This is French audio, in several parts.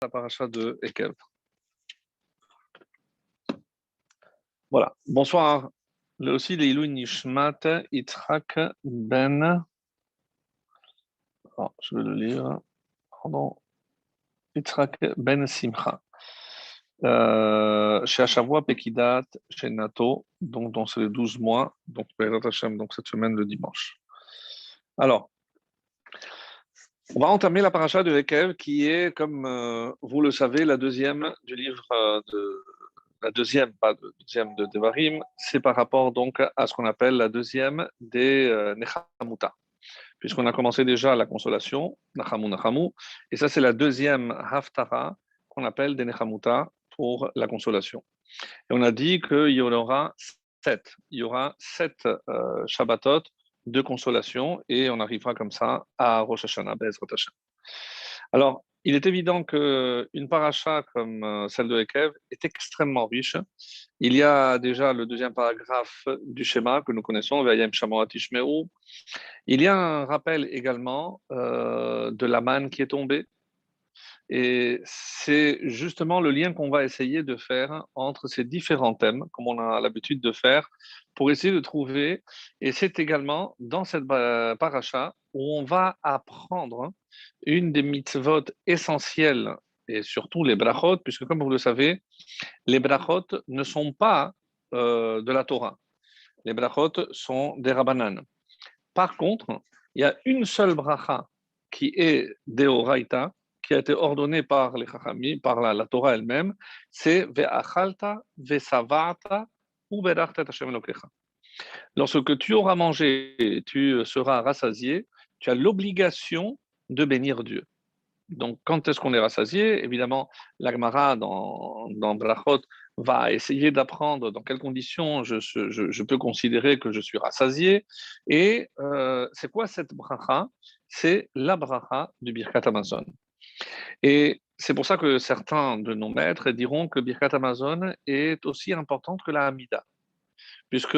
la paracha de Ekev. Voilà. Bonsoir. Là aussi, Leilou Nishmat Yitzhak Ben. Oh, je vais le lire. Pardon. Yitzhak Ben Simcha. Chez Hashavua Pekidat, chez Nato, donc c'est les 12 mois, donc cette semaine le dimanche. Alors, on va entamer la paracha de Ekev qui est, comme vous le savez, la deuxième du livre la deuxième, pas de deuxième de Devarim, c'est par rapport donc à ce qu'on appelle la deuxième des Nechamuta. Puisqu'on a commencé déjà la consolation, Nachamu Nachamu, et ça c'est la deuxième Haftara qu'on appelle des Nechamuta pour la consolation. Et on a dit qu'il y aura sept Shabbatot de consolation, et on arrivera comme ça à Rosh Hashanah, Be'ezrat Hashem. Alors, il est évident qu'une paracha comme celle de Ekev est extrêmement riche. Il y a déjà le deuxième paragraphe du schéma que nous connaissons, Vayem Shamoat Ishme'u. Il y a un rappel également de la manne qui est tombée. Et c'est justement le lien qu'on va essayer de faire entre ces différents thèmes, comme on a l'habitude de faire, pour essayer de trouver. Et c'est également dans cette paracha où on va apprendre une des mitzvot essentielles, et surtout les brachot, puisque comme vous le savez, les brachot ne sont pas de la Torah. Les brachot sont des rabbanan. Par contre, il y a une seule bracha qui est deoraita, qui a été ordonnée par les chachamim, par la Torah elle-même, c'est ve'achalta ve'savata ou berachta Hashem Elokecha. Lorsque tu auras mangé et tu seras rassasié, tu as l'obligation de bénir Dieu. Donc, quand est-ce qu'on est rassasié? Évidemment, la Gemara dans Brachot va essayer d'apprendre dans quelles conditions je peux considérer que je suis rassasié. Et c'est quoi cette bracha? C'est la bracha du Birkat Hamazon. Et c'est pour ça que certains de nos maîtres diront que Birkat Hamazon est aussi importante que la Hamida, puisque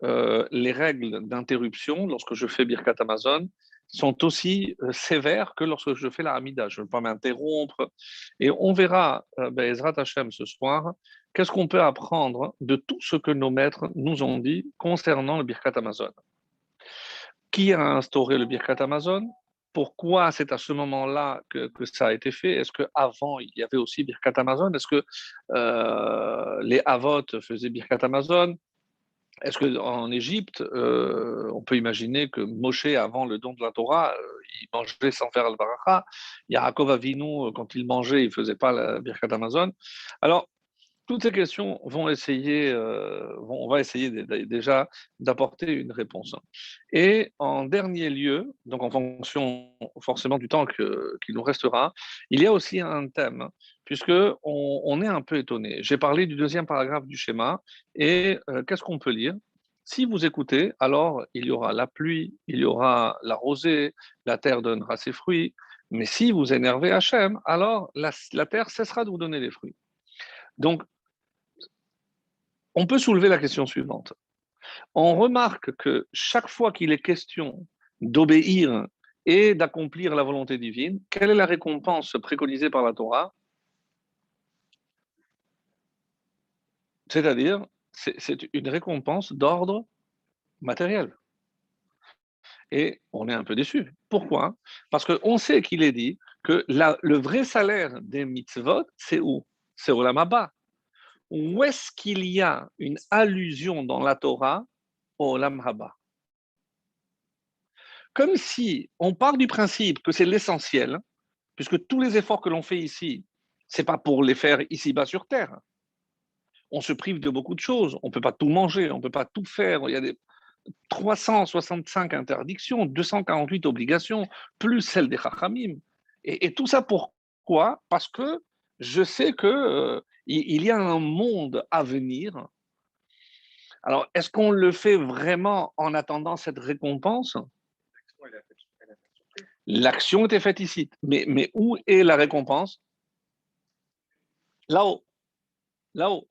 les règles d'interruption, lorsque je fais Birkat Hamazon, sont aussi sévères que lorsque je fais la Hamida. Je ne veux pas m'interrompre. Et on verra, Be'ezrat Hashem, ce soir, qu'est-ce qu'on peut apprendre de tout ce que nos maîtres nous ont dit concernant le Birkat Hamazon. Qui a instauré le Birkat Hamazon? Pourquoi c'est à ce moment-là que ça a été fait? Est-ce qu'avant, il y avait aussi Birkat Hamazon? Est-ce que les Avot faisaient Birkat Hamazon? Est-ce qu'en Égypte, on peut imaginer que Moshe, avant le don de la Torah, il mangeait sans faire le baracha? Yaakov Avinu, quand il mangeait, il ne faisait pas la Birkat Hamazon. Alors, toutes ces questions on va essayer déjà d'apporter une réponse. Et en dernier lieu, donc en fonction forcément du temps qu'il nous restera, il y a aussi un thème, puisque on est un peu étonné. J'ai parlé du deuxième paragraphe du schéma, et qu'est-ce qu'on peut lire? Si vous écoutez, alors il y aura la pluie, il y aura la rosée, la terre donnera ses fruits, mais si vous énervez Hachem, alors la terre cessera de vous donner les fruits. Donc, on peut soulever la question suivante. On remarque que chaque fois qu'il est question d'obéir et d'accomplir la volonté divine, quelle est la récompense préconisée par la Torah? C'est-à-dire, c'est une récompense d'ordre matériel. Et on est un peu déçu. Pourquoi? Parce qu'on sait qu'il est dit que le vrai salaire des mitzvot, c'est où? C'est au Olam Haba. Où est-ce qu'il y a une allusion dans la Torah au Olam Haba? Comme si on part du principe que c'est l'essentiel, puisque tous les efforts que l'on fait ici, c'est pas pour les faire ici-bas sur Terre. On se prive de beaucoup de choses. On ne peut pas tout manger, on ne peut pas tout faire. Il y a des 365 interdictions, 248 obligations, plus celles des Chachamim. Et tout ça pourquoi? Parce que je sais que il y a un monde à venir. Alors, est-ce qu'on le fait vraiment en attendant cette récompense? L'action était faite ici. Mais où est la récompense? Là-haut. Là-haut.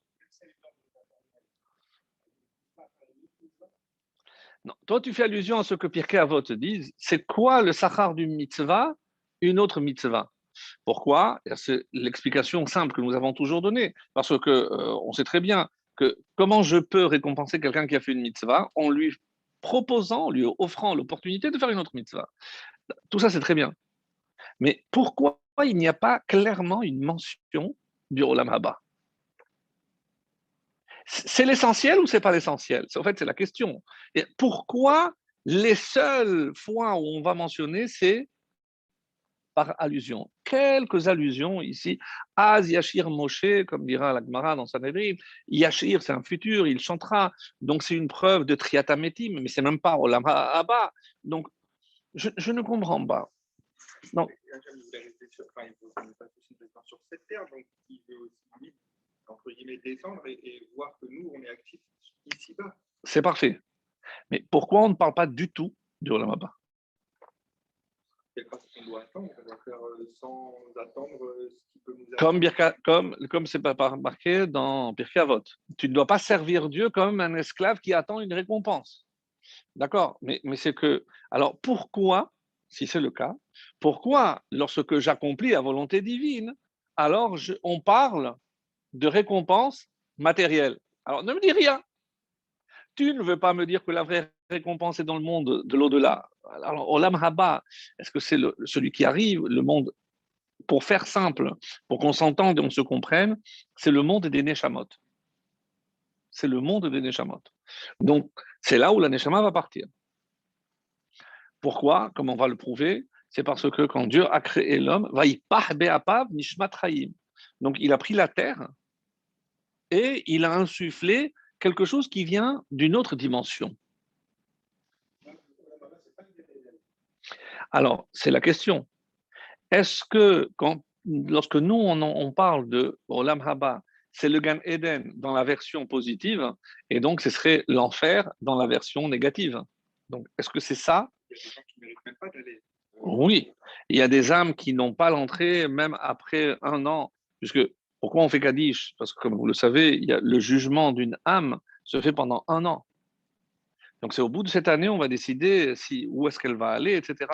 Non. Toi, tu fais allusion à ce que Pirkei Avot te dit. C'est quoi le sachar du mitzvah? Une autre mitzvah. Pourquoi? C'est l'explication simple que nous avons toujours donnée. Parce que on sait très bien que comment je peux récompenser quelqu'un qui a fait une mitzvah en lui proposant, en lui offrant l'opportunité de faire une autre mitzvah. Tout ça, c'est très bien. Mais pourquoi il n'y a pas clairement une mention du Olam Haba? C'est l'essentiel ou c'est pas l'essentiel? En fait, c'est la question. Et pourquoi les seules fois où on va mentionner, c'est par allusion? Quelques allusions ici. Az Yashir Moshe, comme dira la Gemara dans Sanhedrin. Yashir, c'est un futur, il chantera. Donc c'est une preuve de Triatametim, mais c'est même pas Olam Haba. Donc je ne comprends pas. Non. Il veut pas sur cette terre, donc il veut aussi, entre guillemets, descendre et voir que nous, on est actifs ici-bas. C'est parfait. Mais pourquoi on ne parle pas du tout du Olam Haba? Parce qu'on doit attendre, on doit faire sans attendre ce qui peut nous attendre. Comme c'est pas marqué dans Pirkei Avot. Tu ne dois pas servir Dieu comme un esclave qui attend une récompense. D'accord, mais c'est que. Alors pourquoi, si c'est le cas, pourquoi lorsque j'accomplis la volonté divine, alors on parle de récompense matérielle? Alors ne me dis rien. Tu ne veux pas me dire que la vraie récompense est dans le monde de l'au-delà. Alors, Olam Haba, est-ce que c'est celui qui arrive, le monde, pour faire simple, pour qu'on s'entende et on se comprenne, c'est le monde des Neshamot. C'est le monde des Neshamot. Donc, c'est là où la Neshama va partir. Pourquoi? Comme on va le prouver, c'est parce que quand Dieu a créé l'homme, donc il a pris la terre et il a insufflé quelque chose qui vient d'une autre dimension. Alors, c'est la question. Est-ce que lorsque nous, on parle de Olam Haba, c'est le Gan Eden dans la version positive, et donc ce serait l'enfer dans la version négative. Donc, est-ce que c'est ça? Il y a des gens qui ne méritent même pas d'aller. Oui, il y a des âmes qui n'ont pas l'entrée même après un an. Puisque, pourquoi on fait Kaddish? Parce que, comme vous le savez, le jugement d'une âme se fait pendant un an. Donc, c'est au bout de cette année, on va décider où est-ce qu'elle va aller, etc.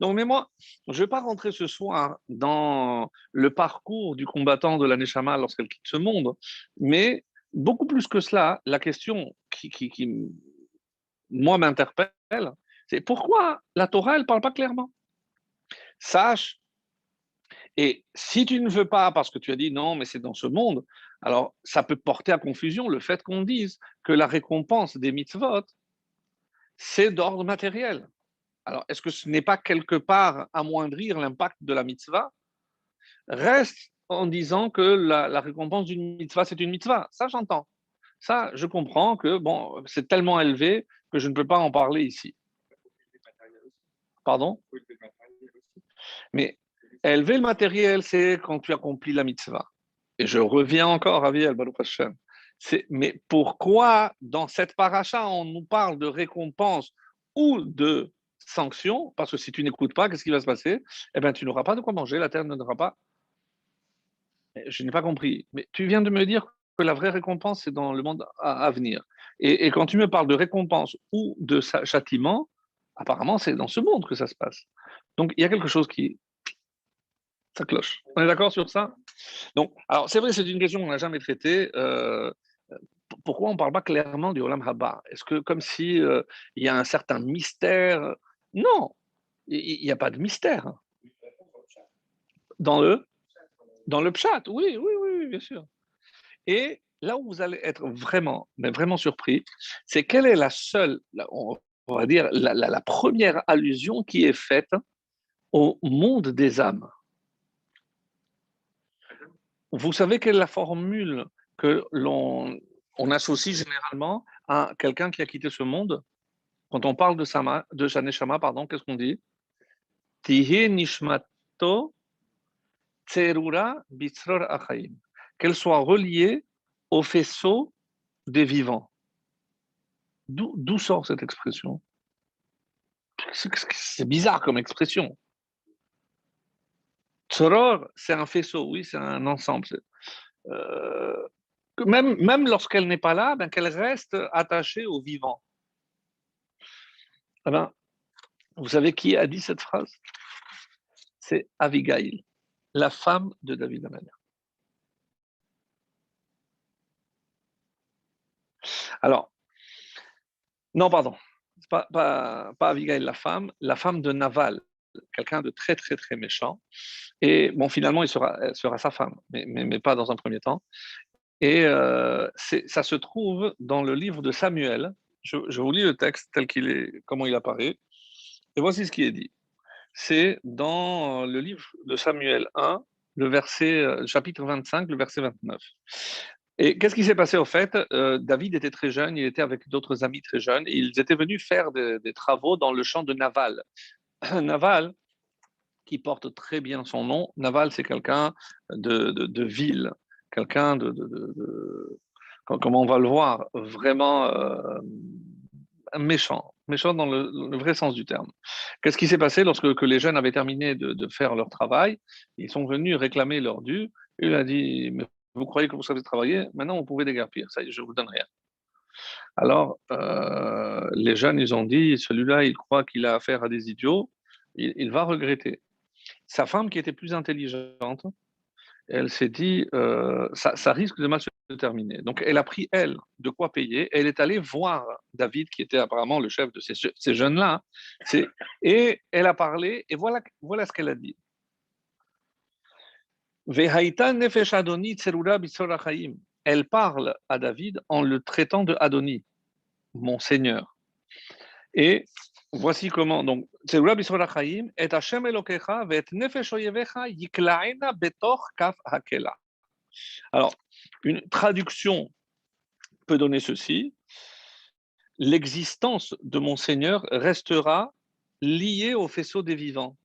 Donc, mais moi, je ne vais pas rentrer ce soir dans le parcours du combattant de la Neshama lorsqu'elle quitte ce monde, mais beaucoup plus que cela, la question qui moi, m'interpelle, c'est pourquoi la Torah, elle ne parle pas clairement? Sache, et si tu ne veux pas, parce que tu as dit non, mais c'est dans ce monde, alors ça peut porter à confusion le fait qu'on dise que la récompense des mitzvot, c'est d'ordre matériel. Alors, est-ce que ce n'est pas quelque part amoindrir l'impact de la mitzvah? Reste en disant que la récompense d'une mitzvah, c'est une mitzvah. Ça, j'entends. Ça, je comprends que bon, c'est tellement élevé que je ne peux pas en parler ici. Pardon? Mais élever le matériel, c'est quand tu accomplis la mitzvah. Et je reviens encore à Viel, Baruch Hashem. Mais pourquoi, dans cette paracha, on nous parle de récompense ou de sanction? Parce que si tu n'écoutes pas, qu'est-ce qui va se passer? Eh bien, tu n'auras pas de quoi manger, la terre ne n'aura pas. Je n'ai pas compris. Mais tu viens de me dire que la vraie récompense, c'est dans le monde à venir. Et quand tu me parles de récompense ou de châtiment, apparemment, c'est dans ce monde que ça se passe. Donc, il y a quelque chose qui. Ça cloche. On est d'accord sur ça? Donc, alors, c'est vrai, c'est une question qu'on n'a jamais traitée. Pourquoi on ne parle pas clairement du Olam Haba? Est-ce que comme si il y a un certain mystère? Non, il n'y a pas de mystère. Dans le, dans le pshat, oui, oui, oui, bien sûr. Et là où vous allez être vraiment, mais vraiment surpris, c'est quelle est la seule, on va dire, la première allusion qui est faite au monde des âmes. Vous savez quelle est la formule que on associe généralement à quelqu'un qui a quitté ce monde? Quand on parle de sa neshama, pardon, qu'est-ce qu'on dit? Tihi nishmato tserura bitzror achaim. Qu'elle soit reliée au faisceau des vivants. D'où sort cette expression? C'est bizarre comme expression. Tzror, c'est un faisceau, oui, c'est un ensemble. Euh, même lorsqu'elle n'est pas là, ben, qu'elle reste attachée au vivant. Eh ben, vous savez qui a dit cette phrase? C'est Abigail. la femme de David Amelech. Alors, non, pardon, pas Abigail la femme de Naval, quelqu'un de très, très, très méchant. Et bon, finalement, elle sera sa femme, mais pas dans un premier temps. Et ça se trouve dans le livre de Samuel. Je vous lis le texte tel qu'il est, comment il apparaît. Et voici ce qui est dit. C'est dans le livre de Samuel 1, le chapitre 25, le verset 29. Et qu'est-ce qui s'est passé au fait? David était très jeune, il était avec d'autres amis très jeunes, et ils étaient venus faire des travaux dans le champ de Naval. Naval, qui porte très bien son nom, Naval, c'est quelqu'un de vil, quelqu'un comme on va le voir, vraiment méchant dans le vrai sens du terme. Qu'est-ce qui s'est passé lorsque que les jeunes avaient terminé de faire leur travail? Ils sont venus réclamer leur dû. Il a dit, mais vous croyez que vous savez travailler? Maintenant, vous pouvez déguerpir. Ça y est, je vous donne rien. Alors, les jeunes, ils ont dit, celui-là, il croit qu'il a affaire à des idiots. Il va regretter. Sa femme, qui était plus intelligente, elle s'est dit, ça risque de mal se terminer. Donc, elle a pris, elle, de quoi payer. Elle est allée voir David, qui était apparemment le chef de ces jeunes-là. Et elle a parlé, et voilà ce qu'elle a dit. Elle parle à David en le traitant de Adoni, mon Seigneur. Et voici comment. Donc, Tserura Bisor HaChaim, et Hashem Elokecha, et Nefesh Oyevecha, Yiklaena Betor Kaf Hakela. Alors, une traduction peut donner ceci. L'existence de mon Seigneur restera liée au faisceau des vivants,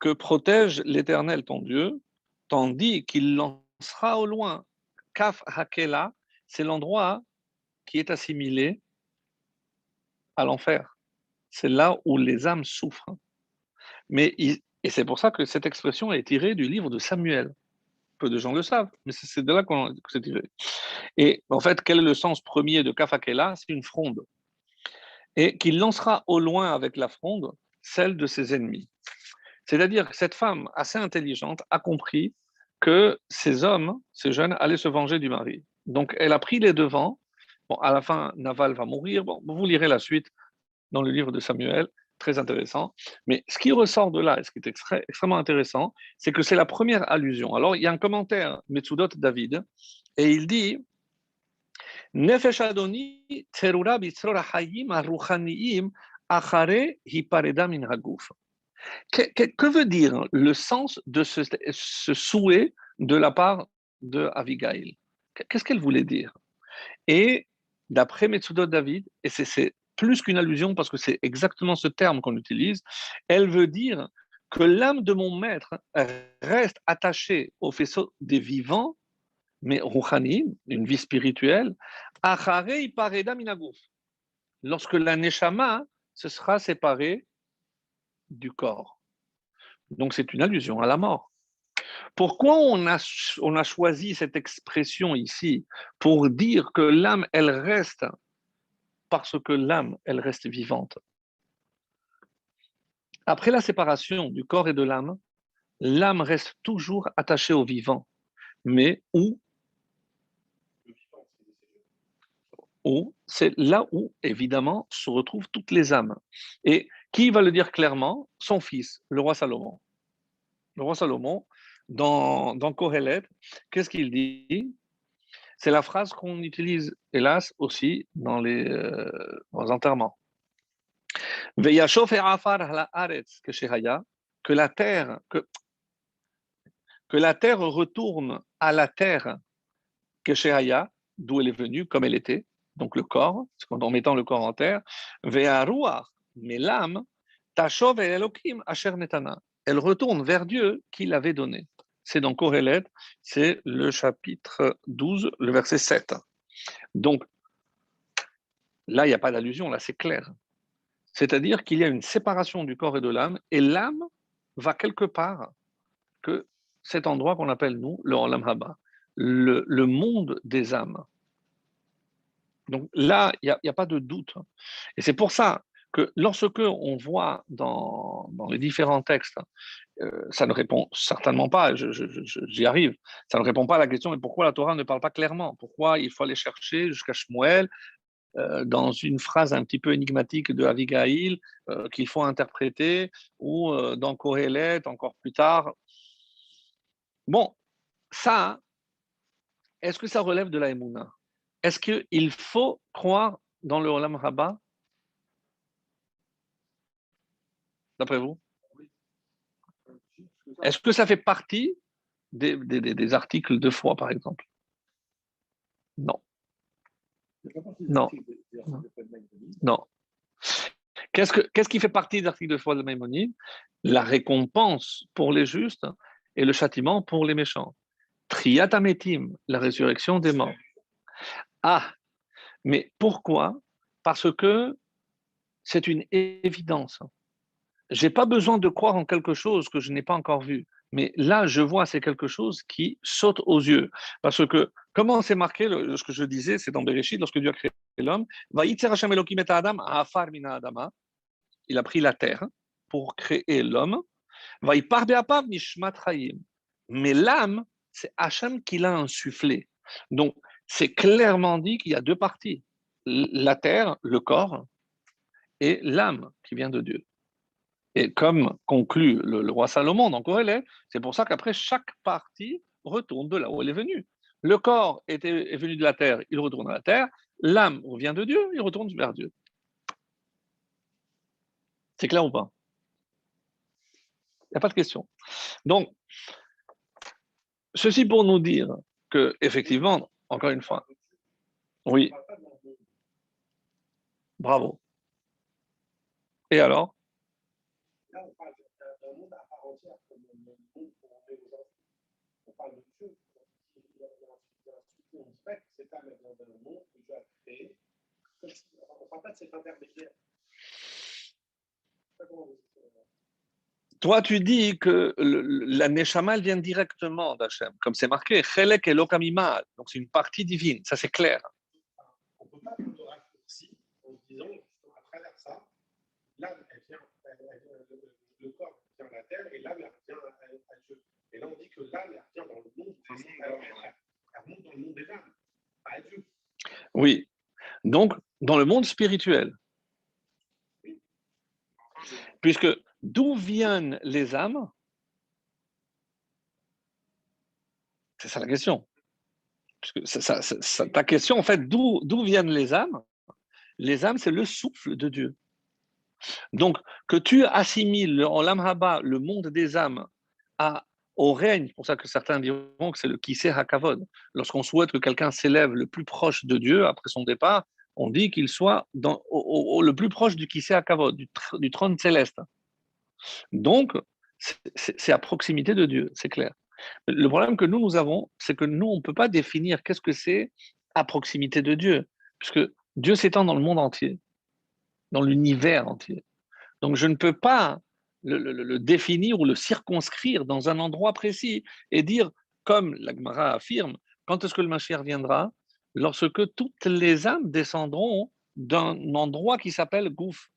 que protège l'Éternel ton Dieu, tandis qu'il lancera au loin. Kaf Hakela, c'est l'endroit qui est assimilé à l'enfer. C'est là où les âmes souffrent. Et c'est pour ça que cette expression est tirée du livre de Samuel. Peu de gens le savent, mais c'est de là que c'est tiré. Et en fait, quel est le sens premier de Kafakela? C'est une fronde. Et qu'il lancera au loin avec la fronde celle de ses ennemis. C'est-à-dire que cette femme assez intelligente a compris que ces hommes, ces jeunes, allaient se venger du mari. Donc, elle a pris les devants. Bon, à la fin, Naval va mourir. Bon, vous lirez la suite dans le livre de Samuel, très intéressant. Mais ce qui ressort de là, et ce qui est extrêmement intéressant, c'est que c'est la première allusion. Alors, il y a un commentaire, Metsudot David, et il dit Nefesh Adoni Tserura Bitzror Hayim Aruchaniim Achare Hipareda Min Haguf. Que veut dire le sens de ce souhait de la part de Abigail? Qu'est-ce qu'elle voulait dire? Et d'après Metsudot David, et c'est plus qu'une allusion parce que c'est exactement ce terme qu'on utilise, elle veut dire que l'âme de mon maître reste attachée au faisceau des vivants, mais rouhani, une vie spirituelle, acharei pareda minaguf, lorsque la neshama se sera séparée du corps. Donc c'est une allusion à la mort. Pourquoi on a choisi cette expression ici pour dire que l'âme, elle reste, parce que l'âme, elle reste vivante. Après la séparation du corps et de l'âme reste toujours attachée au vivant, mais où c'est là où, évidemment, se retrouvent toutes les âmes. Et qui va le dire clairement? Son fils, le roi Salomon. Le roi Salomon, dans Kohelet, qu'est-ce qu'il dit? C'est la phrase qu'on utilise, hélas, aussi dans les enterrements. Que la terre, que la terre retourne à la terre que Shehaya, d'où elle est venue, comme elle était, donc le corps, en mettant le corps en terre, Ve'aruach, mais l'âme, Tashov el Elokim asher netana, elle retourne vers Dieu qui l'avait donné. C'est dans Kohelet, c'est le chapitre 12, le verset 7. Donc, là, il n'y a pas d'allusion, là, c'est clair. C'est-à-dire qu'il y a une séparation du corps et de l'âme, et l'âme va quelque part que cet endroit qu'on appelle, nous, le Olam Haba, le monde des âmes. Donc là, il n'y a pas de doute. Et c'est pour ça que lorsque on voit dans les différents textes, ça ne répond certainement pas, j'y arrive, ça ne répond pas à la question, mais pourquoi la Torah ne parle pas clairement? Pourquoi il faut aller chercher jusqu'à Shmuel dans une phrase un petit peu énigmatique de Avigail qu'il faut interpréter, ou dans Kohelet, encore plus tard. Bon, ça, est-ce que ça relève de la Emouna? Est-ce qu'il faut croire dans le Olam Haba, d'après vous? Est-ce que ça fait partie des articles de foi, par exemple? Non. Non. Non. Qu'est-ce qui fait partie des articles de foi de Maïmonide? La récompense pour les justes et le châtiment pour les méchants. Triatametim, la résurrection des morts. Ah, mais pourquoi? Parce que c'est une évidence. Je n'ai pas besoin de croire en quelque chose que je n'ai pas encore vu. Mais là, je vois, c'est quelque chose qui saute aux yeux. Parce que, comment c'est marqué, ce que je disais, c'est dans Bereshit, lorsque Dieu a créé l'homme, il a pris la terre pour créer l'homme. Mais l'âme, c'est Hachem qui l'a insufflé. Donc, c'est clairement dit qu'il y a deux parties. La terre, le corps, et l'âme qui vient de Dieu. Et comme conclut le roi Salomon dans Kohelet, c'est pour ça qu'après, chaque partie retourne de là où elle est venue. Le corps est venu de la terre, il retourne à la terre. L'âme vient de Dieu, il retourne vers Dieu. C'est clair ou pas? Il n'y a pas de question. Donc, ceci pour nous dire que, effectivement, encore une fois, oui, bravo. Et alors? Là, on parle d'un monde à part entière, comme le monde qu'on vit aujourd'hui. On parle de Dieu. Il y a un souci, on dit pas que c'est pas maintenant dans le monde que Dieu a créé. On ne parle pas de cet intermédiaire. Toi, tu dis que la Neshama vient directement d'Hachem, comme c'est marqué, Chelek Elokam Imad, donc c'est une partie divine, ça c'est clair. On ne peut pas faire de raccourci en se disant, à travers ça, l'âme, elle vient, le corps vient à la terre et l'âme, elle vient à Dieu. Et là, on dit que l'âme, elle vient dans le monde, elle monte dans le monde des âmes, pas à Dieu. Oui, donc dans le monde spirituel. Oui. Puisque d'où viennent les âmes? C'est ça la question. Ta question, en fait, d'où viennent les âmes? Les âmes, c'est le souffle de Dieu. Donc, que tu assimiles le Olam Haba, le monde des âmes, au règne, c'est pour ça que certains diront que c'est le Kiseh HaKavod. Lorsqu'on souhaite que quelqu'un s'élève le plus proche de Dieu après son départ, on dit qu'il soit le plus proche du Kiseh HaKavod, du trône céleste. Donc, c'est à proximité de Dieu, c'est clair. Le problème que nous avons, c'est que nous, on ne peut pas définir qu'est-ce que c'est à proximité de Dieu, puisque Dieu s'étend dans le monde entier, dans l'univers entier. Donc, je ne peux pas le définir ou le circonscrire dans un endroit précis et dire, comme la Gemara affirme, quand est-ce que le Mashiach viendra? Lorsque toutes les âmes descendront d'un endroit qui s'appelle Gouf.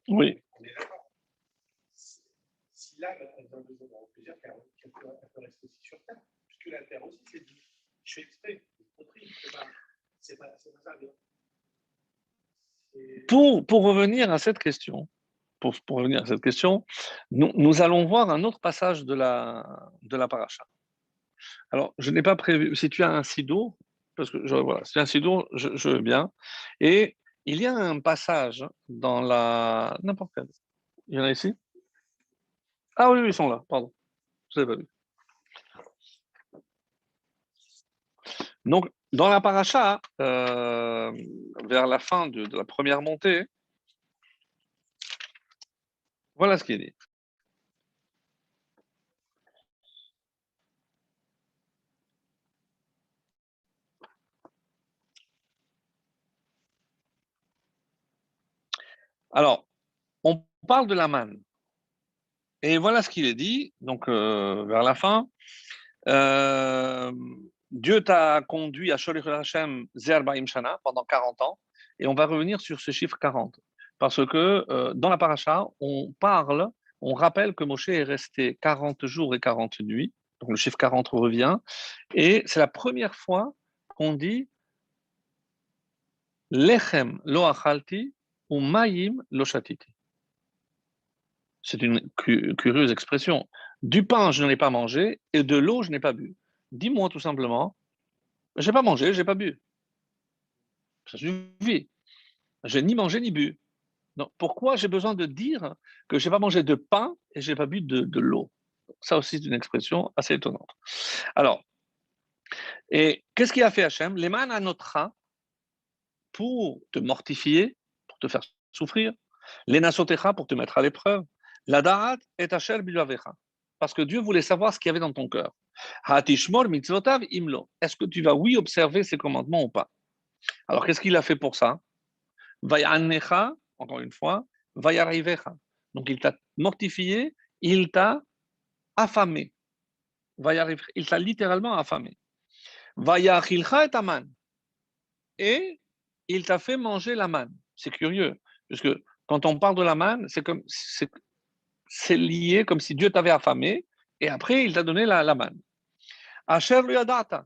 Oui. Si l'âme, elle vient de on peut dire qu'elle peut rester aussi sur Terre, puisque la Terre aussi, c'est dit. Je fais exprès, j'ai compris, c'est pas ça bien. Pour revenir à cette question, nous allons voir un autre passage de la paracha. Alors, je n'ai pas prévu, si tu as un sido, parce que voilà, si tu as un sido, je veux bien. Et il y a un passage dans n'importe quel. Il y en a ici? Ah oui, ils sont là, pardon. Je ne l'ai pas vu. Donc, dans la paracha, vers la fin de la première montée, voilà ce qui est dit. Alors, on parle de la manne. Et voilà ce qu'il est dit, donc vers la fin. Dieu t'a conduit à Sholech Hashem Zerbaim Shana pendant 40 ans, et on va revenir sur ce chiffre 40. Parce que dans la paracha, on rappelle que Moshe est resté 40 jours et 40 nuits, donc le chiffre 40 revient, et c'est la première fois qu'on dit Lechem lo achalti ou mayim lo shatiti. C'est une curieuse expression. Du pain, je n'en ai pas mangé, et de l'eau, je n'ai pas bu. Dis-moi tout simplement, j'ai pas mangé, j'ai pas bu. Ça suffit. J'ai ni mangé ni bu. Donc, pourquoi j'ai besoin de dire que j'ai pas mangé de pain et j'ai pas bu de l'eau? Ça aussi, c'est une expression assez étonnante. Alors, et qu'est-ce qu'il a fait Hachem? Les man anotra pour te mortifier, pour te faire souffrir. Les nasotecha pour te mettre à l'épreuve. La darat et Hachel bilavecha. Parce que Dieu voulait savoir ce qu'il y avait dans ton cœur. Hatishmor mitzvotav imlo. Est-ce que tu vas, oui, observer ses commandements ou pas? Alors, qu'est-ce qu'il a fait pour ça? Vayanecha, encore une fois, vayarivecha. Donc, il t'a mortifié, il t'a affamé. Il t'a littéralement affamé. Vayachilcha et aman. Et il t'a fait manger la manne. C'est curieux, parce que quand on parle de la manne, c'est lié comme si Dieu t'avait affamé, et après, il t'a donné la manne. Asher yadata,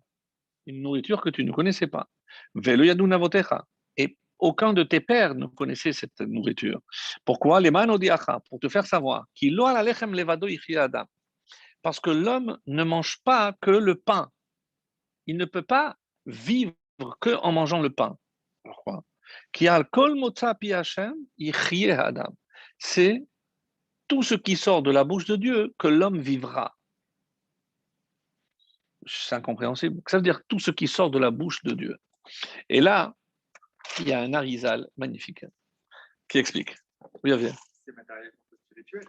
une nourriture que tu ne connaissais pas. Velo yadu navotecha. Et aucun de tes pères ne connaissait cette nourriture. Pourquoi? Les manodiacha, pour te faire savoir qu'il a la lechem levado adam. Parce que l'homme ne mange pas que le pain. Il ne peut pas vivre que en mangeant le pain. Pourquoi? Qui a kol motza pi Hashem yichye adam. C'est tout ce qui sort de la bouche de Dieu que l'homme vivra. C'est incompréhensible. Ça veut dire tout ce qui sort de la bouche de Dieu. Et là, il y a un Arizal magnifique qui explique. Oui, Javier. C'est matériellement spirituel.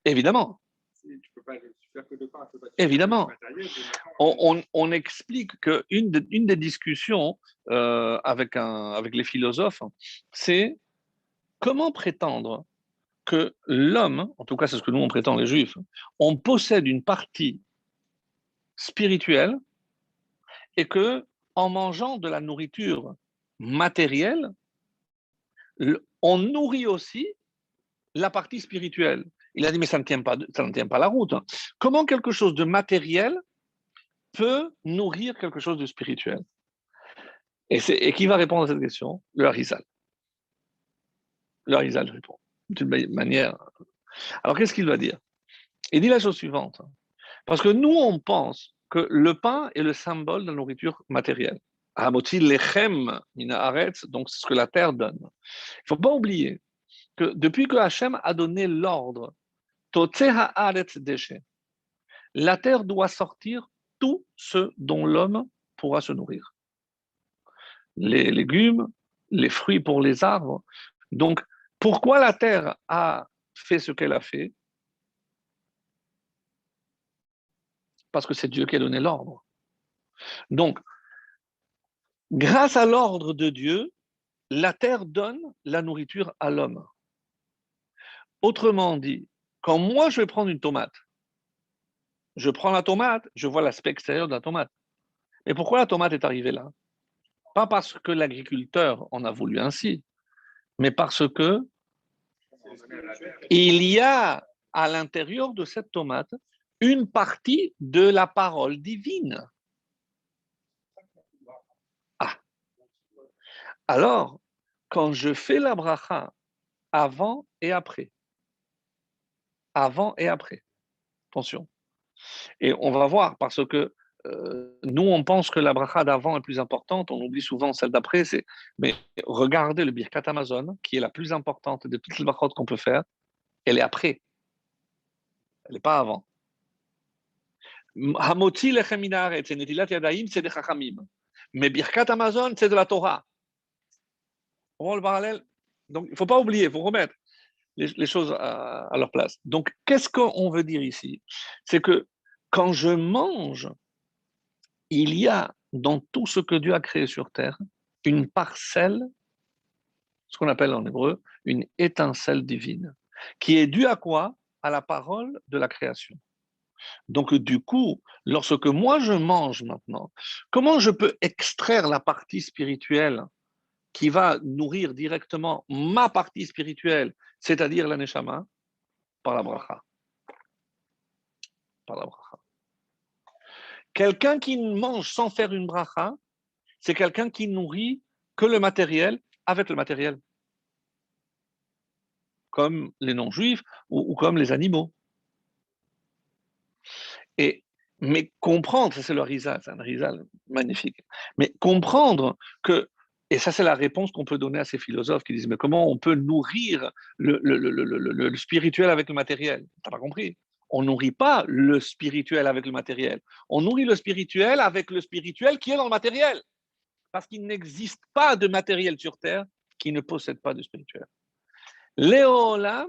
Évidemment. Tu peux pas faire que de pain. Évidemment. On explique qu'une des discussions avec les philosophes, c'est comment prétendre que l'homme, en tout cas c'est ce que nous on prétend les juifs, on possède une partie spirituelle et que en mangeant de la nourriture matérielle, on nourrit aussi la partie spirituelle. Il a dit mais ça ne tient pas la route. Comment quelque chose de matériel peut nourrir quelque chose de spirituel? Et qui va répondre à cette question? Le Harizal. Le Harizal répond d'une manière. Alors qu'est-ce qu'il va dire? Il dit la chose suivante. Parce que nous, on pense que le pain est le symbole de la nourriture matérielle. Hamoti lechem mina aretz, donc c'est ce que la terre donne. Il ne faut pas oublier que depuis que Hachem a donné l'ordre, Totse haaretz déchet, la terre doit sortir tout ce dont l'homme pourra se nourrir. Les légumes, les fruits pour les arbres. Donc, pourquoi la terre a fait ce qu'elle a fait? Parce que c'est Dieu qui a donné l'ordre. Donc, grâce à l'ordre de Dieu, la terre donne la nourriture à l'homme. Autrement dit, quand moi je vais prendre une tomate, je prends la tomate, je vois l'aspect extérieur de la tomate. Mais pourquoi la tomate est arrivée là? Pas parce que l'agriculteur en a voulu ainsi, mais parce que il y a à l'intérieur de cette tomate une partie de la parole divine. Ah. Alors, quand je fais la bracha avant et après, attention. Et on va voir parce que nous, on pense que la bracha d'avant est plus importante, on oublie souvent celle d'après. Mais regardez le Birkat Amazon, qui est la plus importante de toutes les brachot qu'on peut faire, elle est après, elle n'est pas avant. Hamoti lechem min haaretz et netilat yadayim, c'est des chachamim. Mais Birkat Amazon, c'est de la Torah. On voit le parallèle. Donc, il ne faut pas oublier, il faut remettre les choses à leur place. Donc, qu'est-ce qu'on veut dire ici? C'est que quand je mange, il y a dans tout ce que Dieu a créé sur terre une parcelle, ce qu'on appelle en hébreu une étincelle divine, qui est due à quoi? À la parole de la création. Donc, du coup, lorsque moi je mange maintenant, comment je peux extraire la partie spirituelle qui va nourrir directement ma partie spirituelle, c'est-à-dire la neshama, par la bracha, par la bracha. Quelqu'un qui mange sans faire une bracha, c'est quelqu'un qui nourrit que le matériel avec le matériel, comme les non-juifs ou comme les animaux. Et, mais comprendre, ça c'est le Rizal, c'est un Rizal magnifique, mais comprendre que, et ça c'est la réponse qu'on peut donner à ces philosophes qui disent, mais comment on peut nourrir le spirituel avec le matériel? T'as pas compris? On nourrit pas le spirituel avec le matériel. On nourrit le spirituel avec le spirituel qui est dans le matériel. Parce qu'il n'existe pas de matériel sur Terre qui ne possède pas de spirituel. Léolam,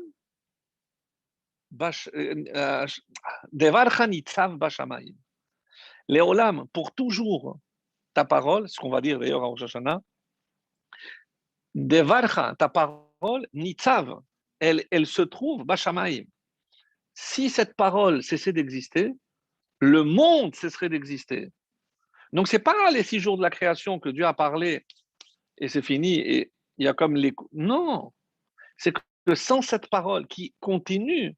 Devarcha nitzav bashamayim. Léolam, pour toujours, ta parole, ce qu'on va dire d'ailleurs à Rosh Hashanah, Devarcha, ta parole, nitzav, elle se trouve bashamayim. Si cette parole cessait d'exister, le monde cesserait d'exister. Donc, ce n'est pas les 6 jours de la création que Dieu a parlé et c'est fini et il y a comme les. Non, c'est que sans cette parole qui continue,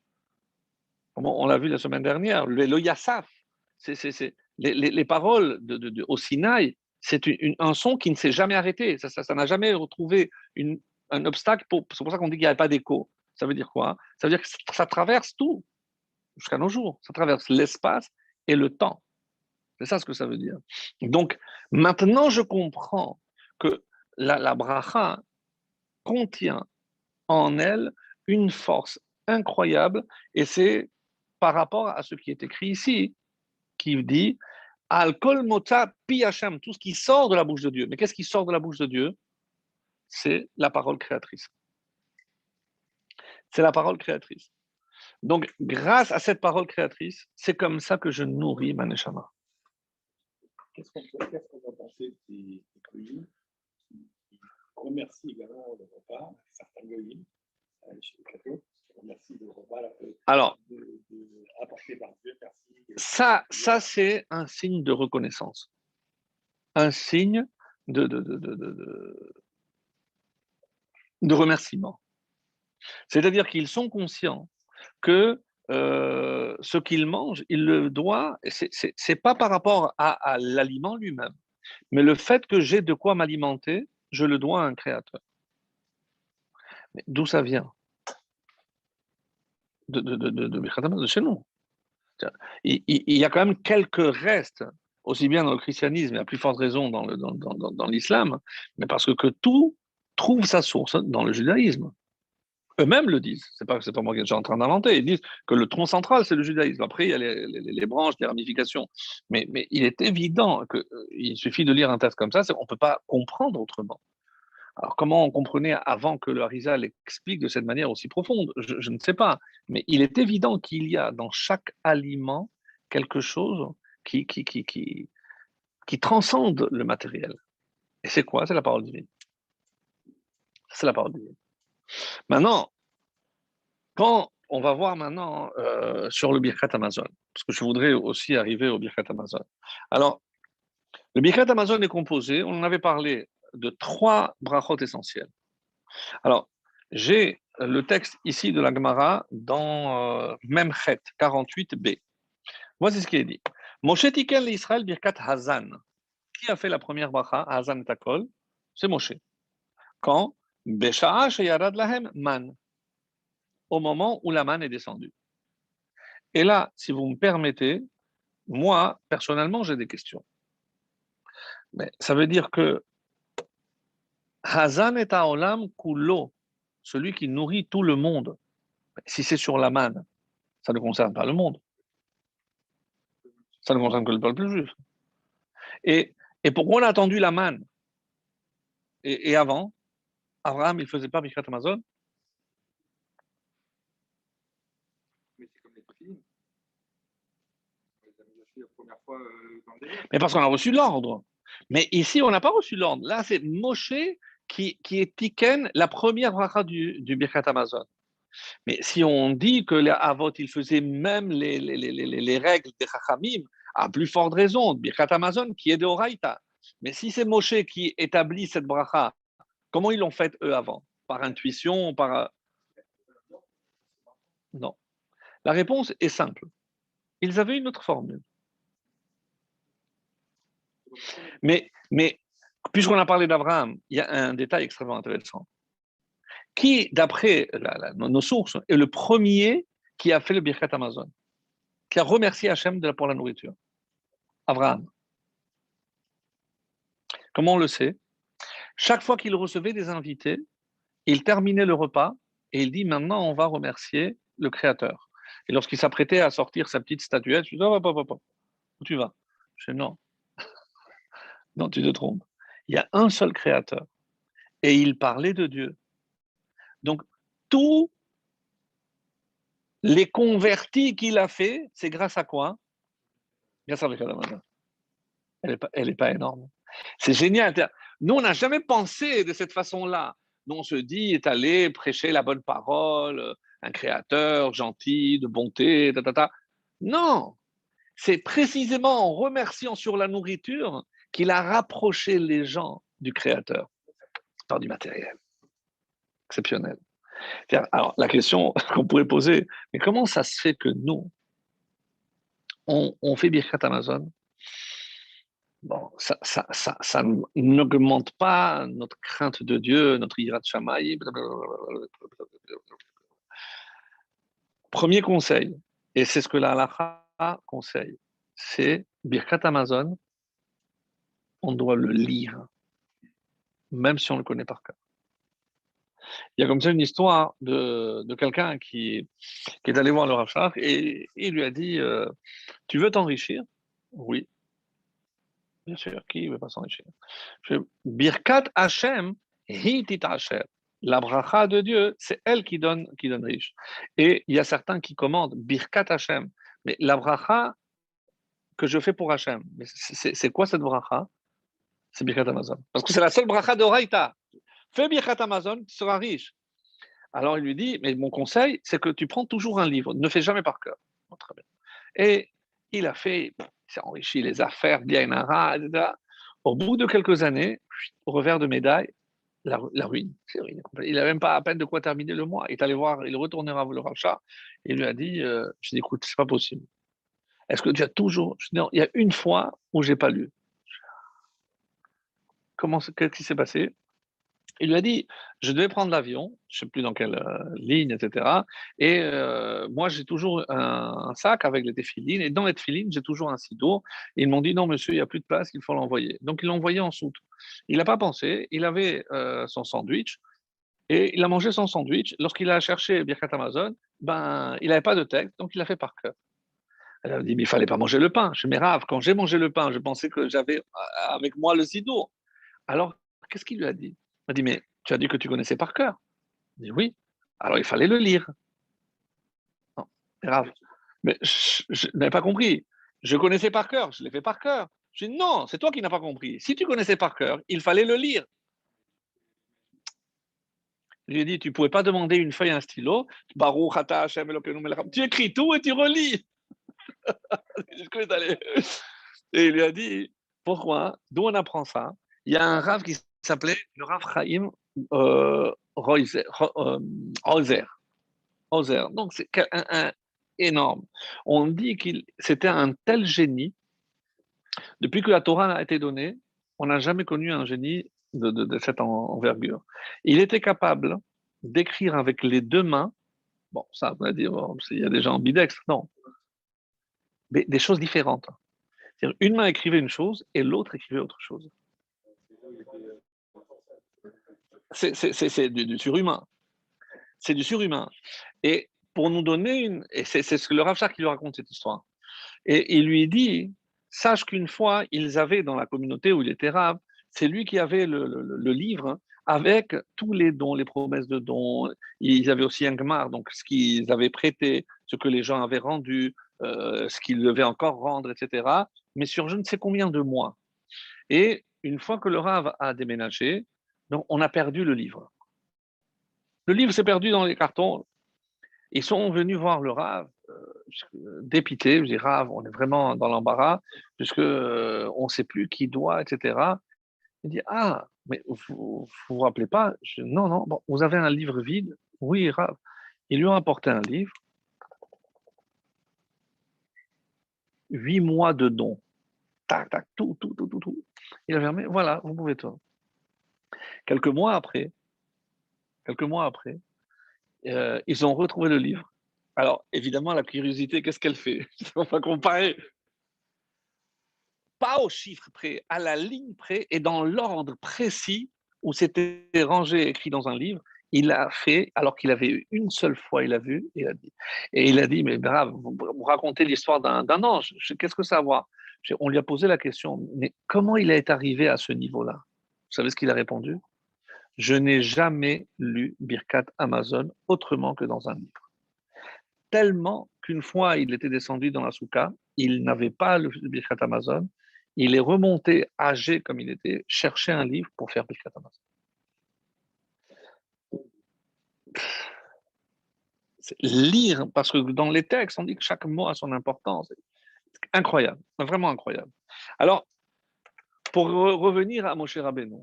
on l'a vu la semaine dernière, le Yassaf, les paroles au Sinaï, c'est un son qui ne s'est jamais arrêté. Ça n'a jamais retrouvé un obstacle. C'est pour ça qu'on dit qu'il n'y avait pas d'écho. Ça veut dire quoi? Ça veut dire que ça traverse tout jusqu'à nos jours. Ça traverse l'espace et le temps. C'est ça ce que ça veut dire. Donc, maintenant, je comprends que la bracha contient en elle une force incroyable et c'est par rapport à ce qui est écrit ici, qui dit Al-Kol Mota Pi Hashem, tout ce qui sort de la bouche de Dieu. Mais qu'est-ce qui sort de la bouche de Dieu? C'est la parole créatrice. C'est la parole créatrice. Donc, grâce à cette parole créatrice, c'est comme ça que je nourris ma neshama. Qu'est-ce qu'on va penser de ces goyim qui remercient également le repas, certains goyim, chez les cathos, qui remercient le repas alors, apporté par Dieu, merci. Ça c'est un signe de reconnaissance. Un signe de remerciement. C'est-à-dire qu'ils sont conscients que ce qu'ils mangent, ils le doivent, c'est pas par rapport à l'aliment lui-même, mais le fait que j'ai de quoi m'alimenter, je le dois à un créateur. Mais d'où ça vient? De chez nous. Il y a quand même quelques restes, aussi bien dans le christianisme et à plus forte raison dans l'islam, mais parce que tout trouve sa source dans le judaïsme. Eux-mêmes le disent, c'est pas moi qui suis en train d'inventer, ils disent que le tronc central, c'est le judaïsme. Après, il y a les branches, les ramifications. Mais il est évident qu'il suffit de lire un texte comme ça, on ne peut pas comprendre autrement. Alors, comment on comprenait avant que le Harizal l'explique de cette manière aussi profonde? Je ne sais pas. Mais il est évident qu'il y a dans chaque aliment quelque chose qui transcende le matériel. Et c'est quoi? C'est la parole divine. C'est la parole divine. Maintenant, quand on va voir maintenant sur le Birkat Amazon, parce que je voudrais aussi arriver au Birkat Amazon. Alors, le Birkat Amazon est composé, on en avait parlé, de 3 brachot essentiels. Alors, j'ai le texte ici de la Gemara dans Memchet 48b. Voici ce qui est dit. Moshe tiken l'Israël Birkat Hazan. Qui a fait la première bracha, Hazan Takol? C'est Moshe. Quand? Besha'a sheyarad lahem man. Au moment où la manne est descendue. Et là, si vous me permettez, moi, personnellement, j'ai des questions. Mais ça veut dire que Hazan est Olam Kulo, celui qui nourrit tout le monde. Si c'est sur la manne, ça ne concerne pas le monde. Ça ne concerne que le peuple juif. Et pourquoi on a attendu la manne? Et avant, Abraham, il ne faisait pas Birkat Amazon? Mais c'est comme les tefilines. On les a mis la première fois dans le désert. Mais parce qu'on a reçu l'ordre. Mais ici, on n'a pas reçu l'ordre. Là, c'est Moshe qui est tiken la première bracha du Birkat Amazon. Mais si on dit que les Avot, ils faisaient même les règles des Chachamim, à plus forte raison, Birkat Amazon, qui est de Horaïta. Mais si c'est Moshe qui établit cette bracha, comment ils l'ont fait eux avant? Par intuition, par... Non. La réponse est simple. Ils avaient une autre formule. Mais puisqu'on a parlé d'Abraham, il y a un détail extrêmement intéressant. Qui, d'après nos sources, est le premier qui a fait le Birkat Amazon, qui a remercié Hachem pour la nourriture? Abraham. Comment on le sait? Chaque fois qu'il recevait des invités, il terminait le repas et il dit maintenant on va remercier le Créateur. Et lorsqu'il s'apprêtait à sortir sa petite statuette, je dis oh, papa, où tu vas? Je dis non, non, tu te trompes. Il y a un seul Créateur. Et il parlait de Dieu. Donc, tous les convertis qu'il a fait, c'est grâce à quoi? Grâce à Amazon. Elle est pas énorme. C'est génial. Nous, on n'a jamais pensé de cette façon-là. Nous, on se dit, est allé prêcher la bonne parole, un créateur gentil, de bonté, Non, c'est précisément en remerciant sur la nourriture qu'il a rapproché les gens du créateur par du matériel. Exceptionnel. Alors, la question qu'on pourrait poser, mais comment ça se fait que nous, on fait Birkat Amazon? Bon, ça n'augmente pas notre crainte de Dieu, notre Yirat Shammai. Premier conseil, et c'est ce que la halakha conseille, c'est Birkat Amazon, on doit le lire, même si on le connaît par cœur. Il y a comme ça une histoire de quelqu'un qui est allé voir le Rav Shach et il lui a dit tu veux t'enrichir? Oui, bien sûr, qui ne veut pas s'enrichir? Birkat Hashem, hitit Hashem. La bracha de Dieu, c'est elle qui donne riche. Et il y a certains qui commandent Birkat Hashem. Mais la bracha que je fais pour Hashem, c'est quoi cette bracha? C'est Birkat Amazon. Parce que c'est la seule bracha de Raïta. Fais Birkat Amazon, tu seras riche. Alors il lui dit, mais mon conseil, c'est que tu prends toujours un livre, ne fais jamais par cœur. Bon, très bien. Et il a fait, il s'est enrichi les affaires, bien Nara, etc. Au bout de quelques années, au revers de médaille, la ruine. C'est ruine. Il n'a même pas à peine de quoi terminer le mois. Il est allé voir, il est retourné voir le rachat et il lui a dit, je dis, écoute, c'est pas possible. Est-ce que tu as toujours. Je dis, non, il y a une fois où j'ai pas lu. Qu'est-ce qui s'est passé? Il lui a dit, je devais prendre l'avion, je ne sais plus dans quelle ligne, etc. Et moi, j'ai toujours un sac avec les téfilines, et dans les téfilines, j'ai toujours un sido. Et ils m'ont dit, non, monsieur, il n'y a plus de place, il faut l'envoyer. Donc, ils l'ont envoyé en soute. Il n'a pas pensé, il avait son sandwich, et il a mangé son sandwich. Lorsqu'il a cherché Birkat Amazon, ben, il n'avait pas de texte, donc il l'a fait par cœur. Elle a dit, mais il ne fallait pas manger le pain. Je me rave, quand j'ai mangé le pain, je pensais que j'avais avec moi le sido. Alors, qu'est-ce qu'il lui a dit? Il m'a dit, mais tu as dit que tu connaissais par cœur. Il dit, oui. Alors, il fallait le lire. Non, grave. Mais je n'avais pas compris. Je connaissais par cœur, je l'ai fait par cœur. Je dis, non, c'est toi qui n'as pas compris. Si tu connaissais par cœur, il fallait le lire. Je lui ai dit, tu ne pouvais pas demander une feuille et un stylo. Baruch ata Hashem Elokeinu melech haolam. Tu écris tout et tu relis. Et il lui a dit, pourquoi? D'où on apprend ça? Il y a un rave qui s'appelait le Rav Chaim Roizer. Donc, c'est un énorme. On dit qu'il c'était un tel génie. Depuis que la Torah a été donnée, on n'a jamais connu un génie de cette envergure. Il était capable d'écrire avec les deux mains, bon, ça, on va dire, bon, il y a des gens ambidextres, non, des choses différentes. C'est-à-dire, une main écrivait une chose et l'autre écrivait autre chose. C'est du surhumain. C'est du surhumain. Et pour nous donner une. Et c'est ce que le Rav Shach qui lui raconte cette histoire. Et il lui dit sache qu'une fois, ils avaient dans la communauté où il était Rav, c'est lui qui avait le livre avec tous les dons, les promesses de dons. Ils avaient aussi un Gmar, donc ce qu'ils avaient prêté, ce que les gens avaient rendu, ce qu'ils devaient encore rendre, etc. Mais sur je ne sais combien de mois. Et une fois que le Rav a déménagé, donc on a perdu le livre. Le livre s'est perdu dans les cartons. Ils sont venus voir le Rav, dépités. Je dis, Rav, on est vraiment dans l'embarras, puisque on ne sait plus qui doit, etc. Il dit, ah, mais vous rappelez pas? Non, non, bon, vous avez un livre vide? Oui, Rav. Ils lui ont apporté un livre, 8 mois de dons. Tac, tac, tout, tout, tout, tout, tout. Il a fermé, voilà, vous pouvez tout. Quelques mois après, ils ont retrouvé le livre. Alors, évidemment, la curiosité, qu'est-ce qu'elle fait? On va comparer, pas au chiffre près, à la ligne près et dans l'ordre précis où c'était rangé, écrit dans un livre. Il a fait, alors qu'il avait eu une seule fois, il a vu, il a dit, mais brave, vous racontez l'histoire d'un ange. Qu'est-ce que ça a à voir? On lui a posé la question, mais comment il est arrivé à ce niveau-là? Vous savez ce qu'il a répondu? Je n'ai jamais lu Birkat Amazon autrement que dans un livre. Tellement qu'une fois, il était descendu dans la soukha, il n'avait pas le Birkat Amazon, il est remonté, âgé comme il était, chercher un livre pour faire Birkat Amazon. C'est lire, parce que dans les textes, on dit que chaque mot a son importance. C'est incroyable, vraiment incroyable. Alors, pour revenir à Moshe Rabbeinu,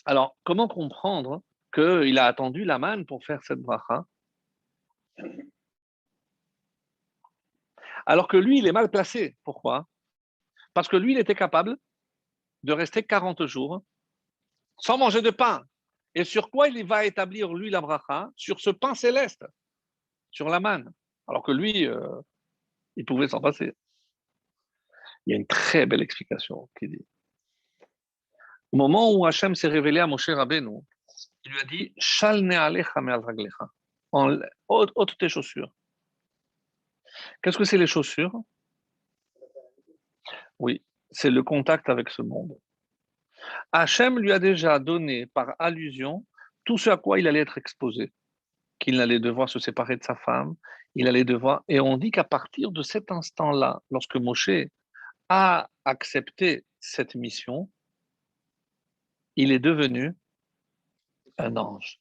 alors, comment comprendre qu'il a attendu la manne pour faire cette bracha, alors que lui, il est mal placé? Pourquoi? Parce que lui, il était capable de rester 40 jours sans manger de pain. Et sur quoi il va établir, lui, la bracha? Sur ce pain céleste, sur la manne. Alors que lui, il pouvait s'en passer. Il y a une très belle explication qui dit. Au moment où Hachem s'est révélé à Moshe Rabbeinu, il lui a dit Shal ne'alecha me'al raglecha. Ôte tes chaussures. Qu'est-ce que c'est les chaussures? Oui, c'est le contact avec ce monde. Hachem lui a déjà donné par allusion tout ce à quoi il allait être exposé, qu'il allait devoir se séparer de sa femme, il allait devoir. Et on dit qu'à partir de cet instant-là, lorsque Moshe a accepté cette mission, il est devenu un ange.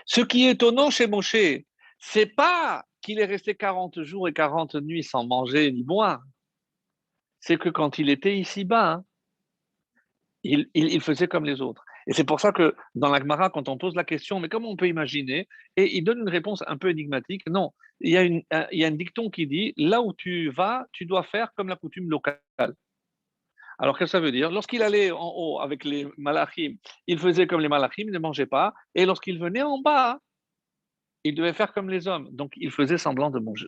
Ce qui est étonnant chez Moshe, c'est pas qu'il est resté 40 jours et 40 nuits sans manger ni boire. C'est que quand il était ici-bas, hein, il faisait comme les autres. Et c'est pour ça que dans la Gemara, quand on pose la question, mais comment on peut imaginer? Et il donne une réponse un peu énigmatique. Non, il y a un dicton qui dit, là où tu vas, tu dois faire comme la coutume locale. Alors, qu'est-ce que ça veut dire? Lorsqu'il allait en haut avec les malachim, il faisait comme les malachim, il ne mangeait pas. Et lorsqu'il venait en bas, il devait faire comme les hommes. Donc, il faisait semblant de manger.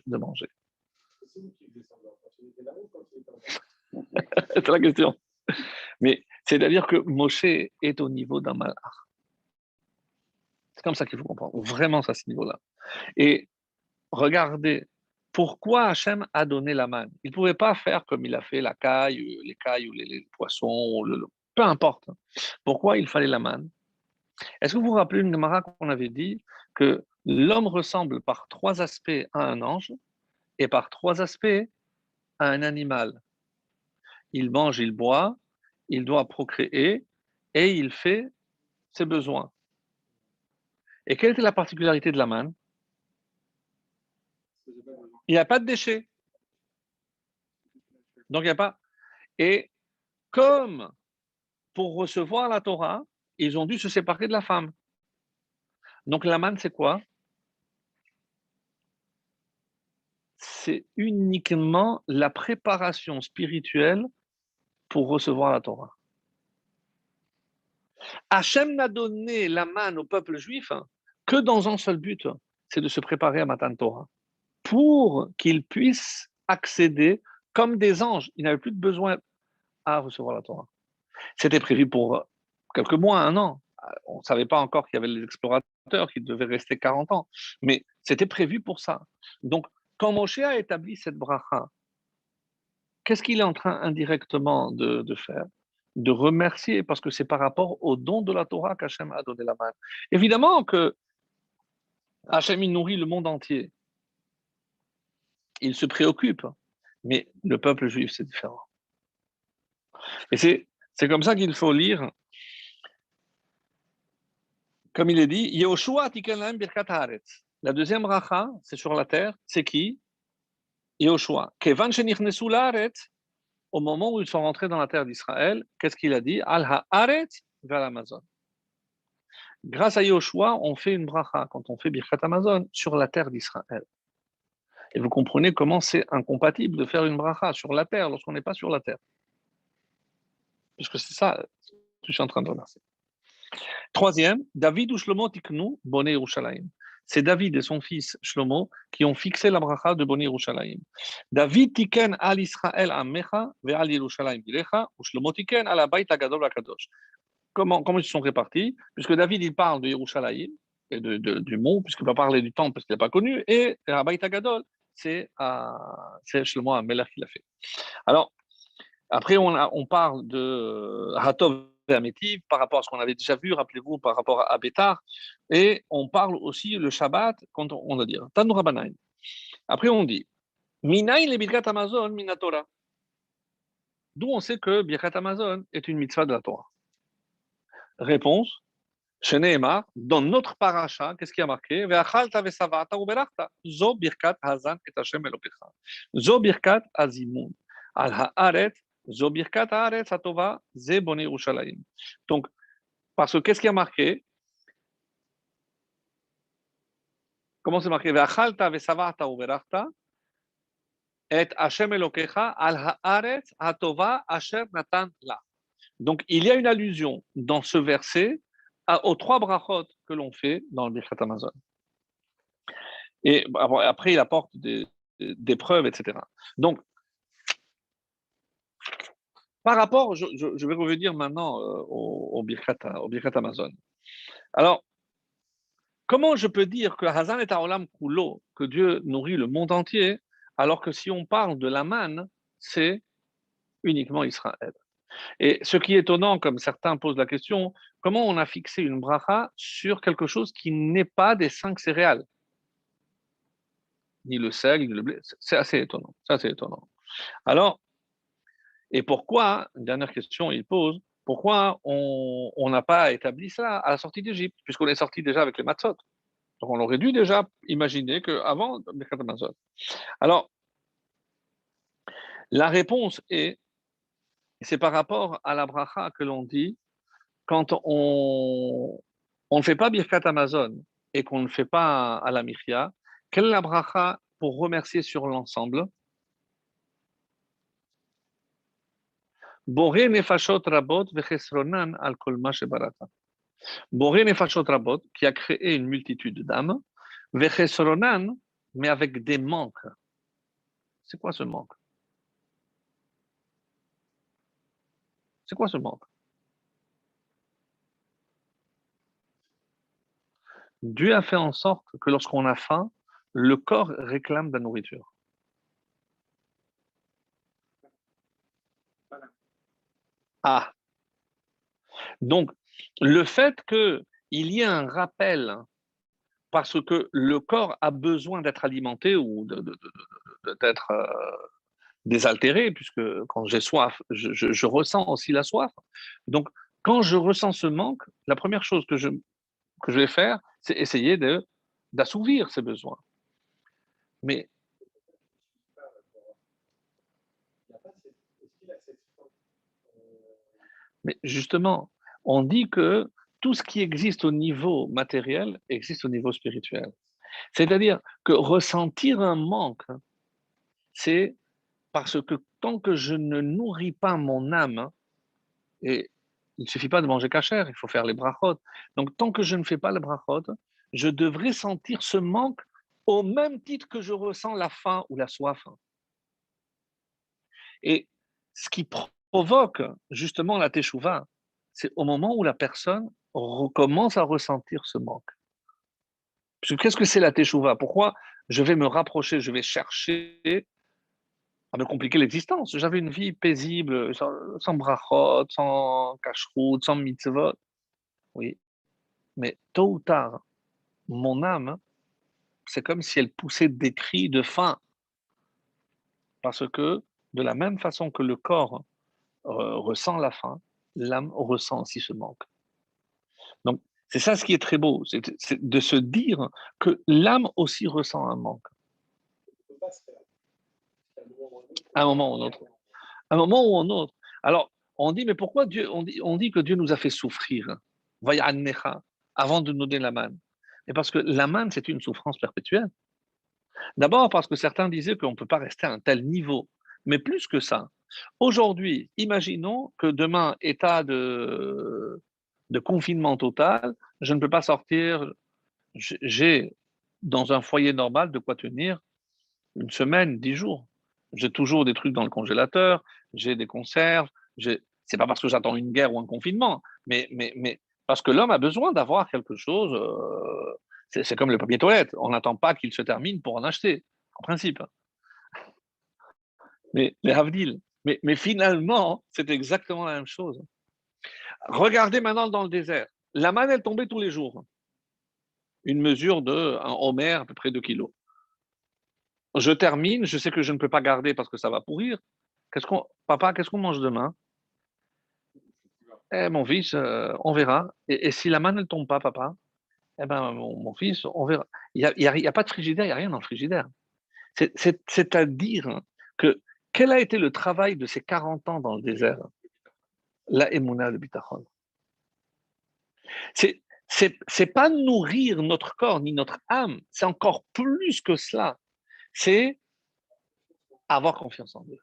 C'est la question. Mais c'est-à-dire que Moshe est au niveau d'un malach. C'est comme ça qu'il faut comprendre. Vraiment, c'est à ce niveau-là. Et regardez, pourquoi Hachem a donné la manne? Il ne pouvait pas faire comme il a fait la caille, les cailles ou les poissons, peu importe. Pourquoi il fallait la manne? Est-ce que vous vous rappelez une Gemara qu'on avait dit que l'homme ressemble par 3 aspects à un ange et par 3 aspects à un animal? Il mange, il boit, il doit procréer et il fait ses besoins. Et quelle était la particularité de la manne? Il n'y a pas de déchets. Donc, il n'y a pas. Et comme pour recevoir la Torah, ils ont dû se séparer de la femme. Donc, la manne, c'est quoi? C'est uniquement la préparation spirituelle pour recevoir la Torah. Hachem n'a donné la manne au peuple juif que dans un seul but, c'est de se préparer à Matan Torah, pour qu'ils puissent accéder comme des anges. Ils n'avaient plus de besoin à recevoir la Torah. C'était prévu pour quelques mois, un an. On ne savait pas encore qu'il y avait les explorateurs qui devaient rester 40 ans, mais c'était prévu pour ça. Donc, quand Moshe a établi cette bracha, qu'est-ce qu'il est en train indirectement de faire? De remercier, parce que c'est par rapport au don de la Torah qu'Hachem a donné la main. Évidemment que Hachem, il nourrit le monde entier. Il se préoccupe, mais le peuple juif, c'est différent. Et c'est comme ça qu'il faut lire Comme il est dit, Yehoshua tiken lahem birkat haaretz. La deuxième bracha, c'est sur la terre. C'est qui? Yehoshua. Kevan shenichnesu laaretz. Au moment où ils sont rentrés dans la terre d'Israël, qu'est-ce qu'il a dit? Al haaretz vers l'Amazon. Grâce à Yehoshua, on fait une bracha quand on fait birkat Amazon sur la terre d'Israël. Et vous comprenez comment c'est incompatible de faire une bracha sur la terre lorsqu'on n'est pas sur la terre. Puisque c'est ça que je suis en train de remercier. Troisième, David ou Shlomo tiknu Boné Yerushalayim. C'est David et son fils Shlomo qui ont fixé la bracha de Boné Yerushalayim. David tiken al Israël amecha ve'al Yerushalayim bilecha, ou Shlomo tiken al Abayit Hagadol Hakadosh. Comment ils se sont répartis? Puisque David, il parle de Yerushalayim et du mont, puisqu'il va parler du temple parce qu'il n'a pas connu, et Abayit Hagadol, c'est Shlomo HaMelech qui l'a fait. Alors, après, on parle de Hatov et Amétiv par rapport à ce qu'on avait déjà vu, rappelez-vous, par rapport à Bétar. Et on parle aussi le Shabbat, quand on va dire Tanu Rabbanan. Après, on dit Minayin le Birkat Amazon, Minatora. D'où on sait que Birkat Amazon est une mitzvah de la Torah. Réponse Shneimar, dans notre paracha, qu'est-ce qui a marqué? Ve'achalta ve'savata u'berachta. Zo birkat hazan et Hashem Elokecha. Zo birkat azimun. Al haaret, zo birkat haaret hatova, ze boné Yerushalayim. Donc, parce que qu'est-ce qui a marqué? Comment c'est marqué? Ve'achalta ve'savata u'berachta et Hashem Elokecha al haaret hatova asher natan la. Donc, il y a une allusion dans ce verset aux trois brachot que l'on fait dans le Birkat Amazon. Et après, il apporte des preuves, etc. Donc, par rapport, je vais revenir maintenant au Birkat Amazon. Alors, comment je peux dire que Hazan est Haolam Kulo, que Dieu nourrit le monde entier, alors que si on parle de la manne, c'est uniquement Israël? Et ce qui est étonnant, comme certains posent la question, comment on a fixé une bracha sur quelque chose qui n'est pas des 5 céréales, ni le sel, ni le blé? C'est assez étonnant. C'est assez étonnant. Alors, et pourquoi, une dernière question, il pose, pourquoi on n'a pas établi ça à la sortie d'Égypte, puisqu'on est sorti déjà avec les matzot? Donc on aurait dû déjà imaginer qu'avant, Birkat Amazon. Alors, la réponse est, c'est par rapport à la bracha que l'on dit, quand on ne fait pas Birkat Amazon et qu'on ne fait pas à la Michia, quelle est la bracha pour remercier sur l'ensemble? Boré nefashot rabot vechesronan al kol ma shebarata. Boré nefashot rabot, qui a créé une multitude d'âmes, vechesronan, mais avec des manques. C'est quoi ce manque? C'est quoi ce manque? Dieu a fait en sorte que lorsqu'on a faim, le corps réclame de la nourriture. Ah, donc le fait qu'il y ait un rappel parce que le corps a besoin d'être alimenté ou d'être désaltéré, puisque quand j'ai soif, je ressens aussi la soif. Donc, quand je ressens ce manque, la première chose que je vais faire, c'est essayer d'assouvir ces besoins. Mais, mais justement, on dit que tout ce qui existe au niveau matériel existe au niveau spirituel. C'est-à-dire que ressentir un manque, c'est parce que tant que je ne nourris pas mon âme, et il ne suffit pas de manger cachère, il faut faire les brachot. Donc tant que je ne fais pas les brachot, je devrais sentir ce manque au même titre que je ressens la faim ou la soif. Et ce qui provoque justement la teshuva, c'est au moment où la personne recommence à ressentir ce manque. Parce que qu'est-ce que c'est la teshuva? Pourquoi je vais me rapprocher, je vais chercher à me compliquer l'existence? J'avais une vie paisible, sans brachot, sans kashrut, sans mitzvot. Oui, mais tôt ou tard, mon âme, c'est comme si elle poussait des cris de faim. Parce que de la même façon que le corps ressent la faim, l'âme ressent aussi ce manque. Donc, C'est ça ce qui est très beau, c'est de se dire que l'âme aussi ressent un manque. On ne peut pas se faire. À un moment ou un autre. À un moment ou un autre. Alors, on dit, mais pourquoi Dieu, on dit que Dieu nous a fait souffrir, Vaya annecha, avant de nous donner la manne. Et parce que la manne, c'est une souffrance perpétuelle. D'abord parce que certains disaient qu'on ne peut pas rester à un tel niveau. Mais plus que ça, aujourd'hui, imaginons que demain, état de confinement total, je ne peux pas sortir, j'ai dans un foyer normal de quoi tenir une semaine, 10 jours. J'ai toujours des trucs dans le congélateur, j'ai des conserves, c'est pas parce que j'attends une guerre ou un confinement, mais parce que l'homme a besoin d'avoir quelque chose. C'est comme le papier toilette. On n'attend pas qu'il se termine pour en acheter, en principe. Mais Havdil. Mais finalement, c'est exactement la même chose. Regardez maintenant dans le désert. La manne, elle tombait tous les jours. Une mesure de un homer, à peu près 2 kilos. Je termine, je sais que je ne peux pas garder parce que ça va pourrir. Papa, qu'est-ce qu'on mange demain? Eh, mon fils, on verra. Et si la manne ne tombe pas, papa, eh ben, mon fils, on verra. Il y a pas de frigidaire, il n'y a rien dans le frigidaire. C'est-à-dire que quel a été le travail de ces 40 ans dans le désert? La émouna, le bitachon. C'est pas nourrir notre corps ni notre âme, c'est encore plus que cela. C'est avoir confiance en Dieu.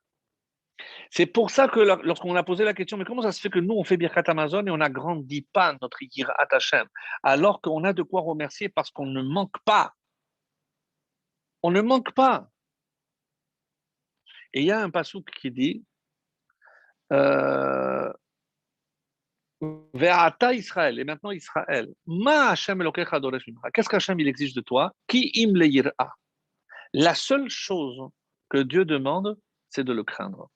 C'est pour ça que lorsqu'on a posé la question, mais comment ça se fait que nous, on fait Birkat Amazon et on n'agrandit pas notre Yirat Hashem, alors qu'on a de quoi remercier parce qu'on ne manque pas. On ne manque pas. Et il y a un passouk qui dit euh, Ve'ata Israël, et maintenant Israël, Ma Hashem Elokecha doresh mimcha. Qu'est-ce qu'Hashem il exige de toi? Ki im le yir'a. La seule chose que Dieu demande, c'est de le craindre.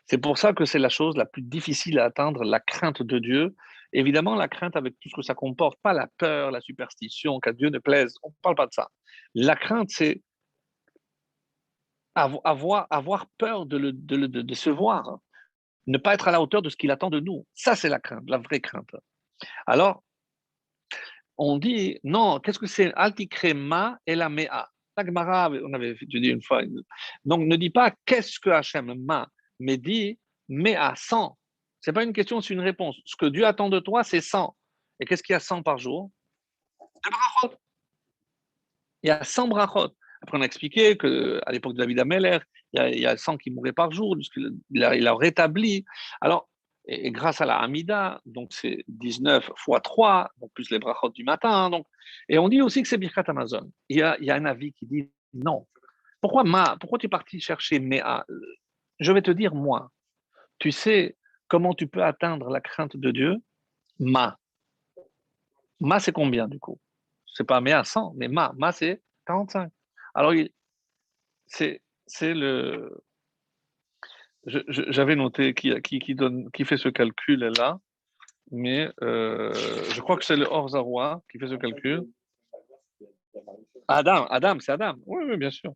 C'est pour ça que c'est la chose la plus difficile à atteindre, la crainte de Dieu. Évidemment, la crainte avec tout ce que ça comporte, pas la peur, la superstition, qu'à Dieu ne plaise, on ne parle pas de ça. La crainte, c'est avoir peur de se voir, ne pas être à la hauteur de ce qu'il attend de nous. Ça, c'est la crainte, la vraie crainte. Alors, on dit, non, qu'est-ce que c'est? Altikrema et la mea. La Gemara, on avait étudié une fois. Donc, ne dis pas qu'est-ce que Hachem ma, mais dis mea, 100. Ce n'est pas une question, c'est une réponse. Ce que Dieu attend de toi, c'est 100. Et qu'est-ce qu'il y a 100 par jour? Des brachot. Il y a 100 brachot. Après, on a expliqué qu'à l'époque de David Ameller, il y a 100 qui mouraient par jour, il a rétabli. Alors, et grâce à la Hamida, donc c'est 19 fois 3, donc plus les brachot du matin. Donc, et on dit aussi que c'est Birkat Amazon. Il y a un avis qui dit non. Pourquoi tu es parti chercher Mea? Je vais te dire, moi, tu sais comment tu peux atteindre la crainte de Dieu? Ma. Ma, c'est combien du coup? C'est pas Mea 100, mais Ma, c'est 45. Alors, c'est le. J'avais noté qui fait ce calcul-là, mais je crois que c'est le Orzarois qui fait ce calcul. Adam, c'est Adam. Oui, oui, bien sûr.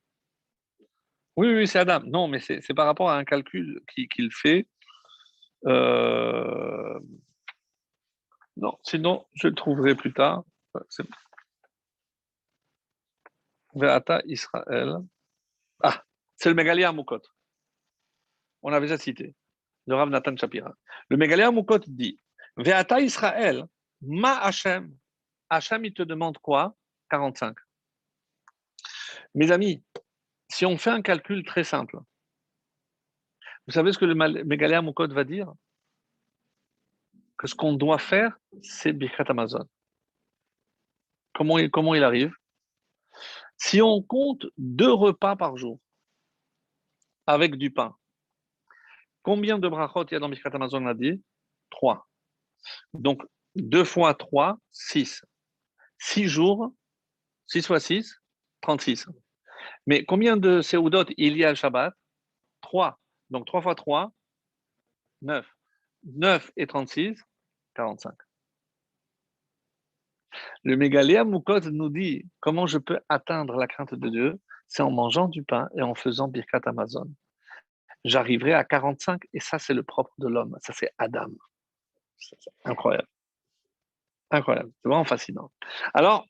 Oui, oui, c'est Adam. Non, mais c'est par rapport à un calcul qu'il fait. Euh, Non, sinon, je le trouverai plus tard. C'est Ve'ata Israël. Ah, c'est le Mégalia Moukot. On avait déjà cité. Le Rav Nathan Shapira. Le Mégalia Moukot dit Ve'ata Israël, ma Hachem. Hachem, il te demande quoi? 45. Mes amis, si on fait un calcul très simple, vous savez ce que le Mégalia Moukot va dire? Que ce qu'on doit faire, c'est Birkat Amazon. Comment il arrive? Si on compte 2 repas par jour avec du pain, combien de brachot il y a dans Birkat Amazon, on a dit? 3. Donc, 2 fois 3, 6. 6 jours, 6 fois 6, 36. Mais combien de Seudot il y a le Shabbat? 3. Donc 3 fois 3, 9. 9 et 36, 45. Le Mégaléa Moukot nous dit comment je peux atteindre la crainte de Dieu, c'est en mangeant du pain et en faisant Birkat Amazon. J'arriverai à 45 et ça, c'est le propre de l'homme. Ça, c'est Adam. C'est incroyable. Incroyable, c'est vraiment fascinant. Alors,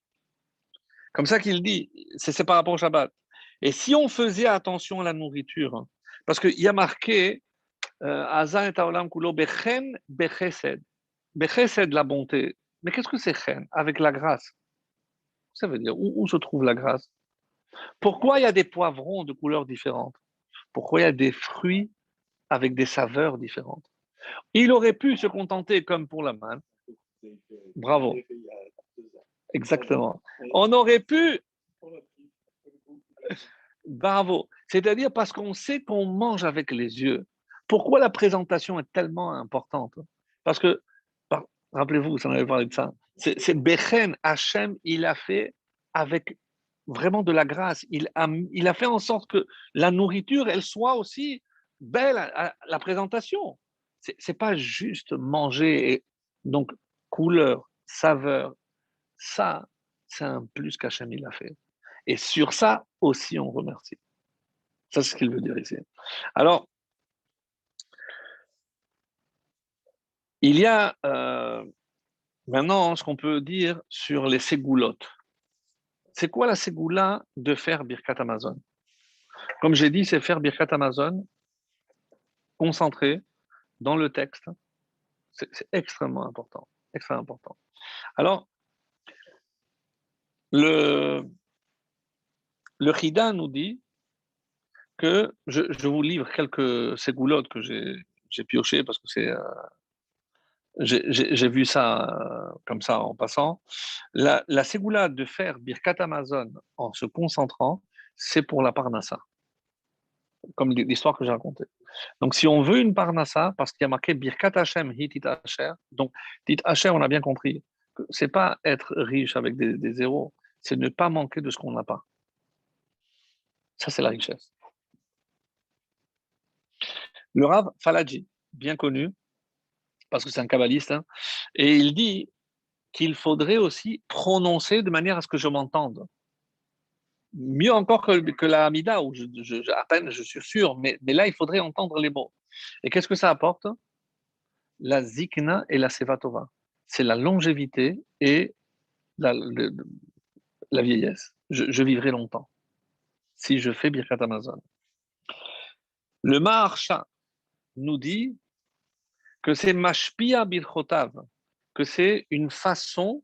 comme ça qu'il dit, c'est par rapport au Shabbat. Et si on faisait attention à la nourriture, hein, parce qu'il y a marqué Hazan et Taolam Kulo Bechen Bechesed. Bechesed, la bonté. Mais qu'est-ce que c'est Chen? Avec la grâce. Ça veut dire où se trouve la grâce? Pourquoi il y a des poivrons de couleurs différentes? Pourquoi il y a des fruits avec des saveurs différentes? Il aurait pu se contenter comme pour la manne. Bravo. Exactement. On aurait pu. Bravo. C'est-à-dire parce qu'on sait qu'on mange avec les yeux. Pourquoi la présentation est tellement importante? Parce que, rappelez-vous, ça on avait parlé de ça. C'est Bechen, Hachem, il a fait avec vraiment de la grâce. Il a fait en sorte que la nourriture, elle soit aussi belle à la présentation. C'est pas juste manger. Donc, couleur, saveur, ça, c'est un plus qu'Hachem il a fait. Et sur ça aussi, on remercie. Ça, c'est ce qu'il veut dire ici. Alors, il y a maintenant ce qu'on peut dire sur les ségoulottes. C'est quoi la ségoula de faire Birkat Amazon? Comme j'ai dit, c'est faire Birkat Amazon concentré dans le texte. C'est extrêmement important. Extrêmement important. Alors, le Chida nous dit que je vous livre quelques ségoulottes que j'ai piochées parce que j'ai vu ça comme ça en passant. La ségoula de faire Birkat Amazon en se concentrant, c'est pour la Parnassa, comme l'histoire que j'ai racontée. Donc, si on veut une Parnassa, parce qu'il y a marqué Birkat Hashem, Hitit Asher, donc Tit Asher, on a bien compris que c'est pas être riche avec des zéros, c'est ne pas manquer de ce qu'on n'a pas. Ça, c'est la richesse. Le Rav Falaji, bien connu, parce que c'est un kabbaliste, hein, et il dit qu'il faudrait aussi prononcer de manière à ce que je m'entende. Mieux encore que la Hamida, où à peine je suis sûr, mais là, il faudrait entendre les mots. Et qu'est-ce que ça apporte? La zikna et la sevatova. C'est la longévité et la, le- la vieillesse. Je vivrai longtemps si je fais Birkat Amazon. Le Maharsha nous dit que c'est mashpia birchotav, que c'est une façon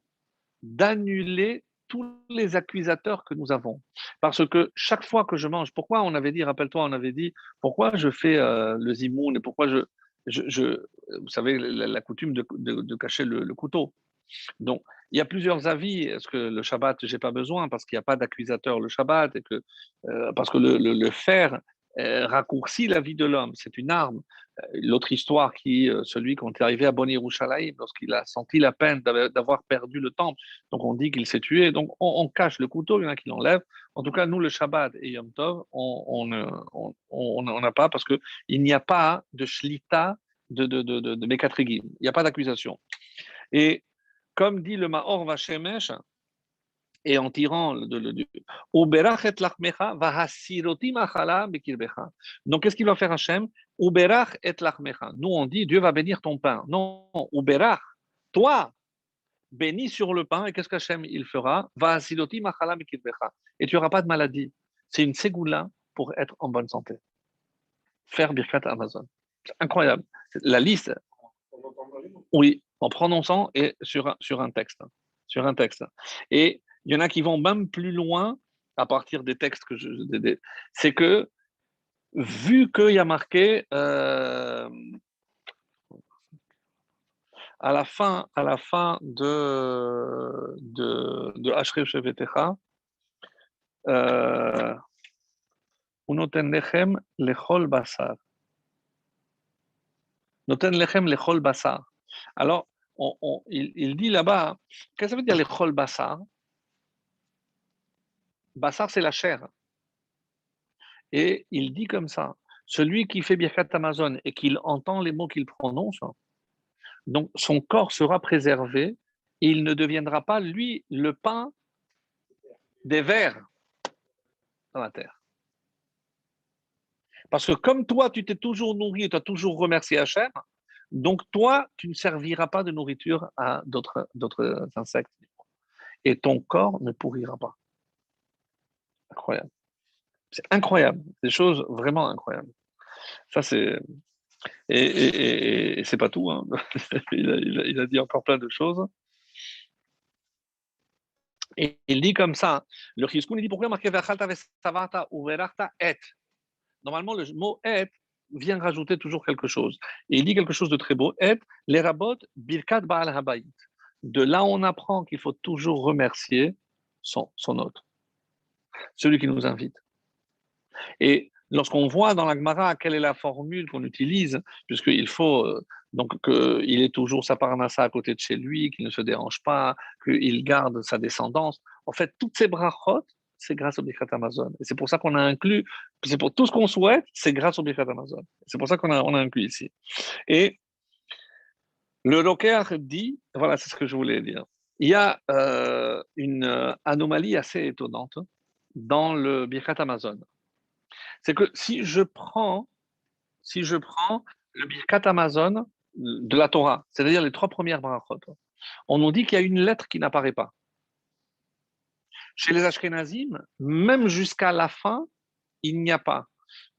d'annuler tous les accusateurs que nous avons. Parce que chaque fois que je mange, pourquoi on avait dit, rappelle-toi, on avait dit, pourquoi je fais le zimoun et pourquoi vous savez, la coutume de cacher le couteau. Donc, il y a plusieurs avis. Est-ce que le Shabbat, j'ai pas besoin parce qu'il n'y a pas d'accusateur le Shabbat et que, parce que le fer raccourcit la vie de l'homme. C'est une arme. L'autre histoire celui qui est arrivé à Boni Yerushalayim lorsqu'il a senti la peine d'avoir perdu le temple. Donc, on dit qu'il s'est tué. Donc, on cache le couteau, il y en a qui l'enlèvent. En tout cas, nous, le Shabbat et Yom Tov, on n'a pas parce qu'il n'y a pas de shlita de Mekatrigim. Il n'y a pas d'accusation. Et comme dit le Maor Vashemesh, et en tirant Uberach et lachmecha vahasiroti machala bekirbecha. Donc, qu'est-ce qu'il va faire Hachem? Uberach et lachmecha. Nous, on dit Dieu va bénir ton pain. Non, Uberach, toi, bénis sur le pain. Et qu'est-ce qu'Hachem il fera? Vahasiroti machala bekirbecha. Et tu n'auras pas de maladie. C'est une ségoula pour être en bonne santé. Faire Birkat Amazon. C'est incroyable. La liste, oui, en prononçant et sur un texte. Sur un texte. Et il y en a qui vont même plus loin à partir des textes c'est que, vu qu'il y a marqué à la fin de Ashrev Shevetecha, Unoten lechem lechol basar. Noten lechem lechol basar. Alors, il dit là-bas, qu'est-ce que ça veut dire lechol basar? Basar, c'est la chair. Et il dit comme ça, celui qui fait Birkat Amazon et qu'il entend les mots qu'il prononce, donc son corps sera préservé et il ne deviendra pas, lui, le pain des vers dans la terre. Parce que comme toi, tu t'es toujours nourri et tu as toujours remercié Hachem, Donc, toi, tu ne serviras pas de nourriture à d'autres insectes. Et ton corps ne pourrira pas. Incroyable. C'est incroyable. Des choses vraiment incroyables. Ça, c'est. Et c'est pas tout. Hein. Il a dit encore plein de choses. Et il dit comme ça, le Chizkoun, il dit pourquoi marqué Vachalta Vesavata ou Verachta et. Normalement, le mot et vient rajouter toujours quelque chose. Et il dit quelque chose de très beau. Et, les rabot, Birkat Baal Habayit. De là, on apprend qu'il faut toujours remercier son hôte, celui qui nous invite. Et lorsqu'on voit dans la Gemara quelle est la formule qu'on utilise, puisqu'il faut donc qu'il ait toujours sa parnassa à côté de chez lui, qu'il ne se dérange pas, qu'il garde sa descendance. En fait, toutes ces brachot, c'est grâce au Birkat Amazon. Et c'est pour ça qu'on a inclus, c'est pour tout ce qu'on souhaite, c'est grâce au Birkat Amazon. C'est pour ça qu'on a inclus ici. Et le Rokeach dit, voilà, c'est ce que je voulais dire. Il y a une anomalie assez étonnante dans le Birkat Amazon. C'est que si je prends le Birkat Amazon de la Torah, c'est-à-dire les 3 premières brachot, on nous dit qu'il y a une lettre qui n'apparaît pas. Chez les Ashkenazim, même jusqu'à la fin, il n'y a pas.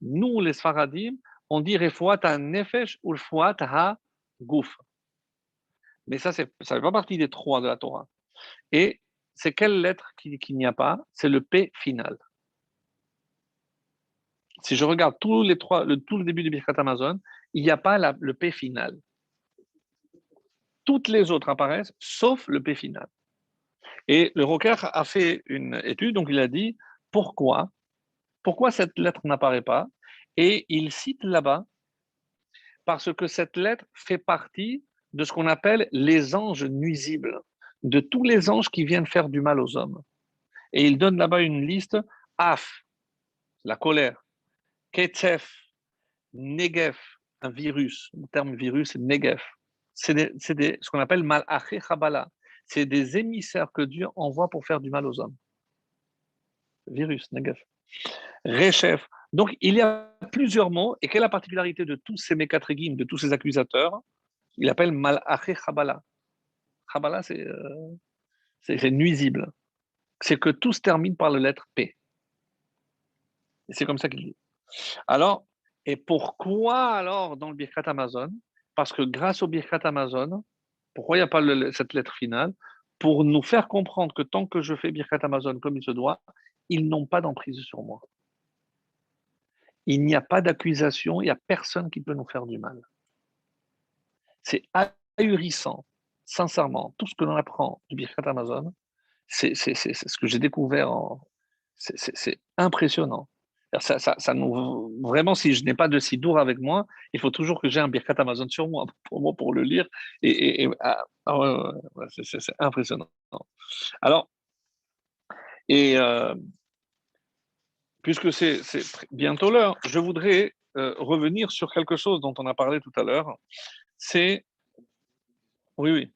Nous, les Sfaradim, on dit Refuat ha-nefesh ou Refuat ha-gouf. Mais ça ne fait pas partie des 3 de la Torah. Et c'est quelle lettre qu'il n'y a pas? C'est le P final. Si je regarde tout le début du Birkat Amazon, il n'y a pas le P final. Toutes les autres apparaissent, sauf le P final. Et le Roker a fait une étude, donc il a dit pourquoi cette lettre n'apparaît pas. Et il cite là-bas, parce que cette lettre fait partie de ce qu'on appelle les anges nuisibles, de tous les anges qui viennent faire du mal aux hommes. Et il donne là-bas une liste: Af, la colère, Ketef, Negef, un virus, le terme virus, c'est Negef. C'est ce qu'on appelle Malaché Chabala. C'est des émissaires que Dieu envoie pour faire du mal aux hommes. Virus, Negef. Rechef. Donc, il y a plusieurs mots. Et quelle est la particularité de tous ces mékatrégim, de tous ces accusateurs? Il appelle Malaché Chabala. Chabala, c'est nuisible. C'est que tout se termine par la lettre P. Et c'est comme ça qu'il dit. Alors, et pourquoi alors dans le Birkat Amazon? Parce que grâce au Birkat Amazon, pourquoi il n'y a pas cette lettre finale? Pour nous faire comprendre que tant que je fais Birkat Amazon comme il se doit, ils n'ont pas d'emprise sur moi. Il n'y a pas d'accusation, il n'y a personne qui peut nous faire du mal. C'est ahurissant, sincèrement, tout ce que l'on apprend du Birkat Amazon, c'est ce que j'ai découvert, c'est impressionnant. Ça nous, vraiment, si je n'ai pas de sidour avec moi, il faut toujours que j'ai un Birkat Amazon sur moi pour le lire. Ouais, c'est impressionnant. Alors, et puisque c'est bientôt l'heure, je voudrais revenir sur quelque chose dont on a parlé tout à l'heure. C'est. Oui, oui.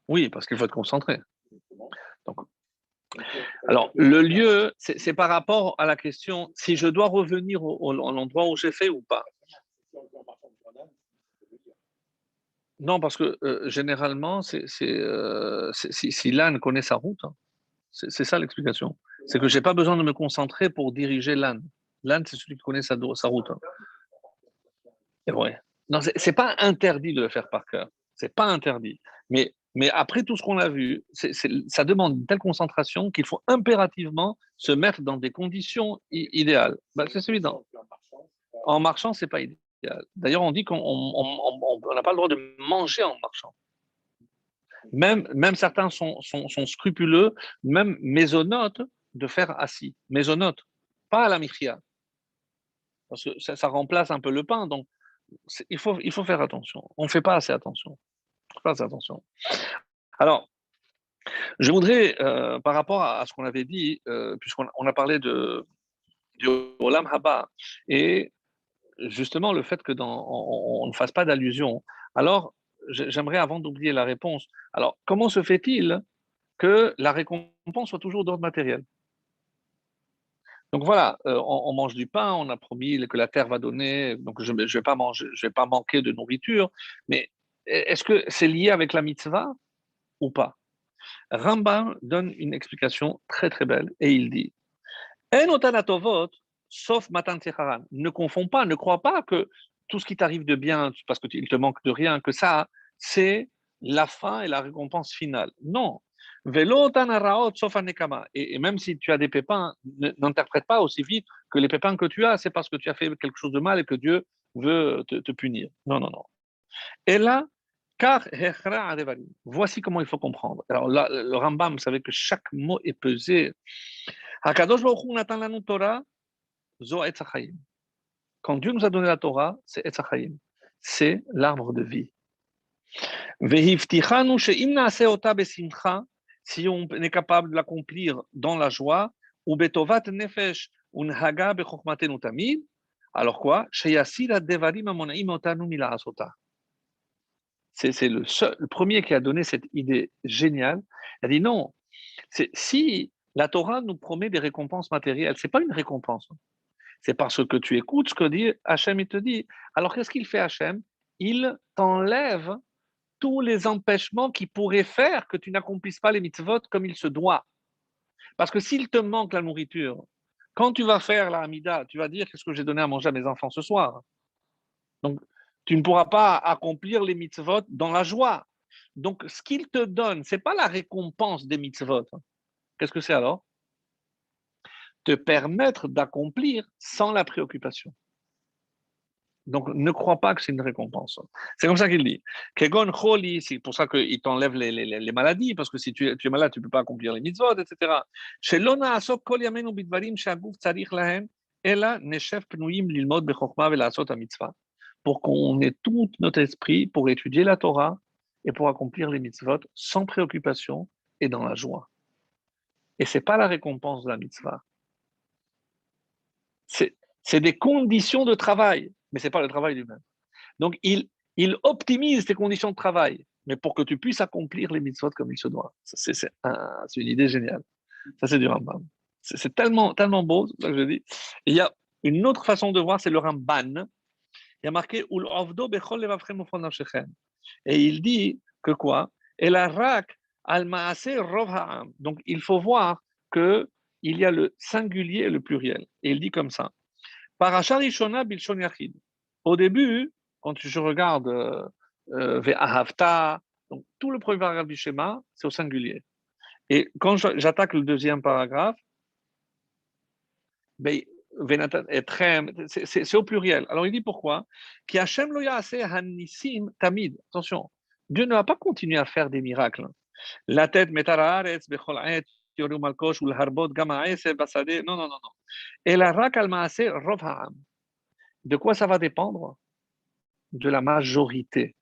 Oui, parce qu'il faut être concentré. Donc, alors, le lieu, c'est par rapport à la question si je dois revenir à l'endroit où j'ai fait ou pas. Non, parce que généralement, si l'âne connaît sa route, hein, c'est ça l'explication. C'est que je n'ai pas besoin de me concentrer pour diriger l'âne. L'âne, c'est celui qui connaît sa route. Hein. C'est vrai. Non, c'est pas interdit de le faire par cœur. C'est pas interdit. Mais après tout ce qu'on a vu, ça demande une telle concentration qu'il faut impérativement se mettre dans des conditions idéales. Ben, c'est évident. En marchant, c'est pas idéal. D'ailleurs, on dit qu'on n'a pas le droit de manger en marchant. Même certains sont scrupuleux, même mésonotes, de faire assis. Mésonotes, pas à la michia. Parce que ça remplace un peu le pain. Donc, il faut faire attention. On ne fait pas assez attention. Pas assez attention. Alors, Je voudrais, par rapport à ce qu'on avait dit, puisqu'on a parlé du Olam Haba, et justement le fait que on ne fasse pas d'allusion. Alors, j'aimerais, avant d'oublier la réponse, alors comment se fait-il que la récompense soit toujours d'ordre matériel? Donc voilà, on mange du pain, on a promis que la terre va donner, donc je ne vais pas manger, je vais pas manquer de nourriture, mais est-ce que c'est lié avec la mitzvah ou pas? Rambam donne une explication très très belle et il dit En otanatovot, sauf matan techaran. Ne confonds pas, ne crois pas que tout ce qui t'arrive de bien, parce qu'il te manque de rien, que ça, c'est la fin et la récompense finale. Non. Velo otanaraot, sauf anekama. Et même si tu as des pépins, n'interprète pas aussi vite que les pépins que tu as, c'est parce que tu as fait quelque chose de mal et que Dieu veut te punir. Non, non, non. Et là, car voici comment il faut comprendre. Alors là, le Rambam, vous savez que chaque mot est pesé. Hakadosh Baruch Hu natan lanu Torah, zo etz hachaim. Quand Dieu nous a donné la Torah, c'est etz hachaim. C'est l'arbre de vie. Vehivtichanu she'im naase ota besimcha, si on est capable de l'accomplir dans la joie, ou betovat nefesh unhaga bechokmatenu tamid, alors quoi? Sheyasir devarim amonaim otanu mila'asota. C'est le premier qui a donné cette idée géniale. Il a dit non, si la Torah nous promet des récompenses matérielles, ce n'est pas une récompense. C'est parce que tu écoutes ce que dit Hachem, il te dit. Alors qu'est-ce qu'il fait Hachem? Il t'enlève tous les empêchements qui pourraient faire que tu n'accomplisses pas les mitzvot comme il se doit. Parce que s'il te manque la nourriture, quand tu vas faire la Hamida, tu vas dire qu'est-ce que j'ai donné à manger à mes enfants ce soir. Donc, tu ne pourras pas accomplir les mitzvot dans la joie. Donc, ce qu'il te donne, ce n'est pas la récompense des mitzvot. Qu'est-ce que c'est alors? Te permettre d'accomplir sans la préoccupation. Donc, ne crois pas que c'est une récompense. C'est comme ça qu'il dit. Kegon choli, c'est pour ça qu'il t'enlève les maladies, parce que si tu es malade, tu ne peux pas accomplir les mitzvot, etc. Shelona asok kol yamenu bidvarim she'aguf tzarich lahem, ela neshef pnuyim lilmod bechokma ve'lasot ha-mitzvah. Pour qu'on ait tout notre esprit pour étudier la Torah et pour accomplir les mitzvot sans préoccupation et dans la joie. Et ce n'est pas la récompense de la mitzvah. C'est des conditions de travail, mais ce n'est pas le travail lui-même. Donc, il optimise tes conditions de travail, mais pour que tu puisses accomplir les mitzvot comme il se doit. C'est une idée géniale. Ça, c'est du Rambam. C'est tellement, tellement beau, c'est ça que je dis. Et il y a une autre façon de voir, c'est le Ramban. Il y a marqué Ul Ovdo bechol levavchem ufon nafshechem. Et il dit que quoi? Et la rak al maase rov ha'am. Donc, il faut voir que il y a le singulier et le pluriel. Et il dit comme ça. Parasha Rishona Bilshon Yachid. Au début, quand je regarde Ve'ahavta, donc tout le premier paragraphe du schéma, c'est au singulier. Et quand j'attaque le deuxième paragraphe, ben, c'est au pluriel. Alors il dit pourquoi? Ki Hashem lo ya'aseh hanissim tamid. Attention, Dieu ne va pas continuer à faire des miracles. La tête metara haaretz bechol aet yoru malkosh ul harbot gama aeseh basade. Non, non, non, non. Et la rak al maaseh rov ha'am. De quoi ça va dépendre? De la majorité.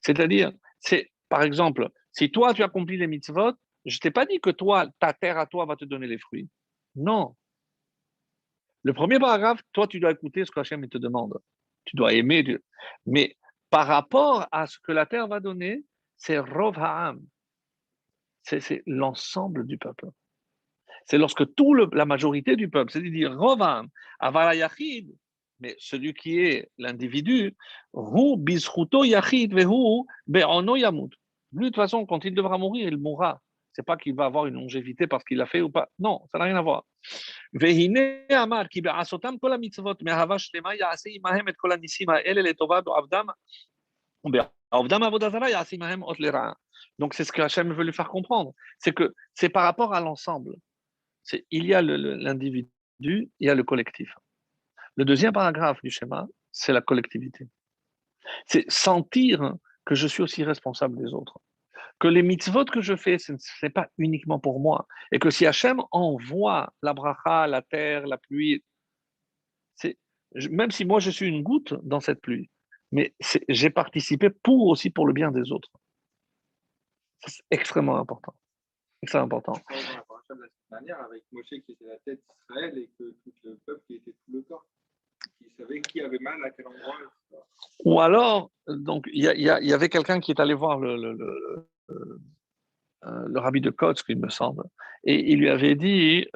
C'est-à-dire, c'est, par exemple, si toi tu accomplis les mitzvot, je t'ai pas dit que toi, ta terre à toi va te donner les fruits. Non. Le premier paragraphe, toi tu dois écouter ce qu'Hachem te demande. Tu dois aimer Dieu. Mais par rapport à ce que la terre va donner, c'est Rov Ha'am. C'est l'ensemble du peuple. C'est lorsque la majorité du peuple, c'est-à-dire Rov Ha'am, Avala Yachid, mais celui qui est l'individu, Hu Bizchuto Yachid Vehu Be'ono Yamut. Lui, de toute façon, quand il devra mourir, il mourra. C'est pas qu'il va avoir une longévité parce qu'il l'a fait ou pas. Non, ça n'a rien à voir. והנה אמר כי בעשותם כל המצוות מאהבה שלמה יעשה עמהם את כל הניסים האלה לטובה בעובדם ובעובדם עבודה זרה יעשה עמהם אות לרעה. Donc c'est ce que Hachem veut lui faire comprendre, c'est que c'est par rapport à l'ensemble. Il y a l'individu, il y a le collectif. Le deuxième paragraphe du schéma, c'est la collectivité. C'est sentir que je suis aussi responsable des autres. Que les mitzvot que je fais, ce n'est pas uniquement pour moi. Et que si Hachem envoie la bracha, la terre, la pluie, même si moi je suis une goutte dans cette pluie, mais j'ai participé aussi pour le bien des autres. C'est extrêmement important. C'est important. Dans la paracha de la semaine dernière, avec Moshe qui était la tête d'Israël et que tout le peuple qui était tout le corps, qui savait qui avait mal à quel endroit. Etc. Ou alors, donc, il y avait quelqu'un qui est allé voir le rabbi de Kotsk, il me semble, et il lui avait dit,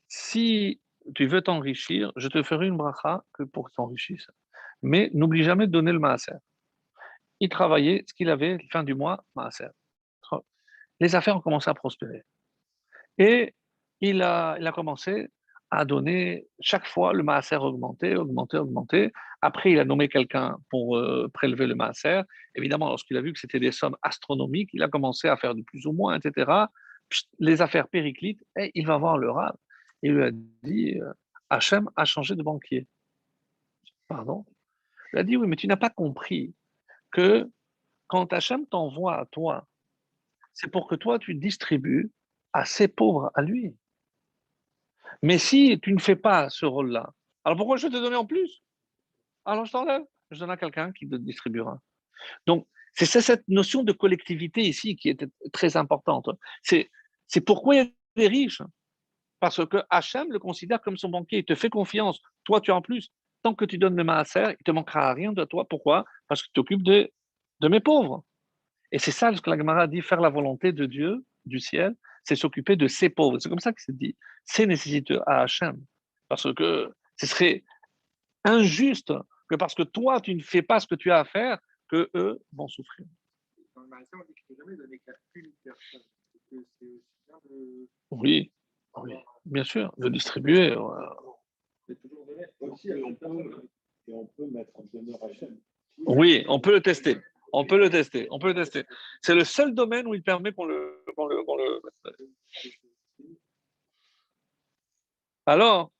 si tu veux t'enrichir, je te ferai une bracha que pour que tu t'enrichisses. Mais n'oublie jamais de donner le maaser. Il travaillait, ce qu'il avait, fin du mois, maaser. Les affaires ont commencé à prospérer. Et il a commencé à donner chaque fois le maaser augmenté, augmenté, augmenté. Après, il a nommé quelqu'un pour prélever le maaser. Évidemment, lorsqu'il a vu que c'était des sommes astronomiques, il a commencé à faire du plus ou moins, etc. Les affaires périclites, et il va voir le Rav. Il lui a dit Hachem a changé de banquier. Pardon? Il a dit oui, mais tu n'as pas compris que quand Hachem t'envoie à toi, c'est pour que toi tu distribues à ses pauvres à lui. Mais si tu ne fais pas ce rôle-là, alors pourquoi je vais te donner en plus? Alors je t'enlève, je donne à quelqu'un qui te distribuera. Donc, c'est cette notion de collectivité ici qui est très importante. C'est pourquoi il y a des riches. Parce que Hachem le considère comme son banquier, il te fait confiance. Toi, tu as en plus. Tant que tu donnes le maaser, il ne te manquera rien de toi. Pourquoi? Parce que tu t'occupes de mes pauvres. Et c'est ça ce que la Gemara dit, faire la volonté de Dieu, du ciel, c'est s'occuper de ses pauvres. C'est comme ça que c'est dit. C'est nécessiteux à Hachem. Parce que ce serait injuste que parce que toi, tu ne fais pas ce que tu as à faire, que eux vont souffrir. Dans le matin, on dit qu'il ne faut jamais donner qu'à une personne. Parce que c'est aussi bien de. Oui, oui, bien sûr, de distribuer. C'est toujours donner. Aussi, et on peut mettre en demeure Hachem. Oui, on peut le tester. On peut le tester. On peut le tester. C'est le seul domaine où il permet qu'on le. Alors,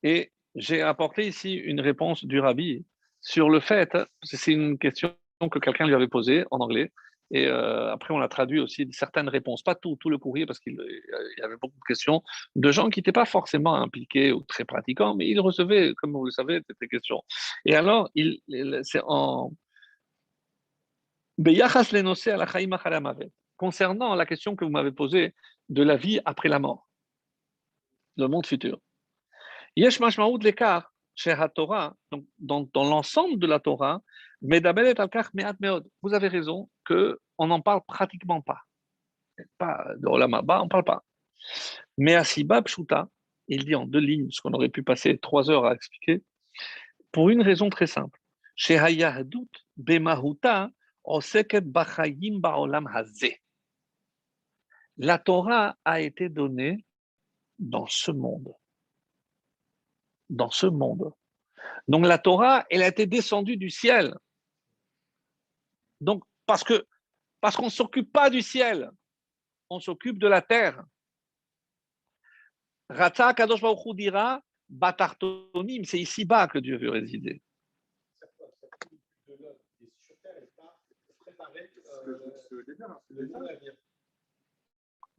et j'ai apporté ici une réponse du rabbi sur le fait, c'est une question que quelqu'un lui avait posée en anglais, et après on a traduit aussi certaines réponses, pas tout le courrier, parce qu'il y avait beaucoup de questions de gens qui n'étaient pas forcément impliqués ou très pratiquants, mais ils recevaient, comme vous le savez, ces questions. Et alors, c'est en concernant la question que vous m'avez posée de la vie après la mort, le monde futur. Yesh mashmaout l'écart chez Torah, donc dans l'ensemble de la Torah, medabelet al kach me'at meod. Vous avez raison que on n'en parle pratiquement pas. Pas de Olam Haba, on ne parle pas. Mais à Siba Pshuta, il dit en 2 lignes, ce qu'on aurait pu passer 3 heures à expliquer, pour une raison très simple. Chez Hayahdut bemahuta oseket bachayim ba'olam hazeh. La Torah a été donnée dans ce monde. Dans ce monde. Donc la Torah, elle a été descendue du ciel. Donc parce qu'on ne s'occupe pas du ciel, on s'occupe de la terre. Ratza Kadosh Baruch Hu dira Batartonim, c'est ici-bas que Dieu veut résider.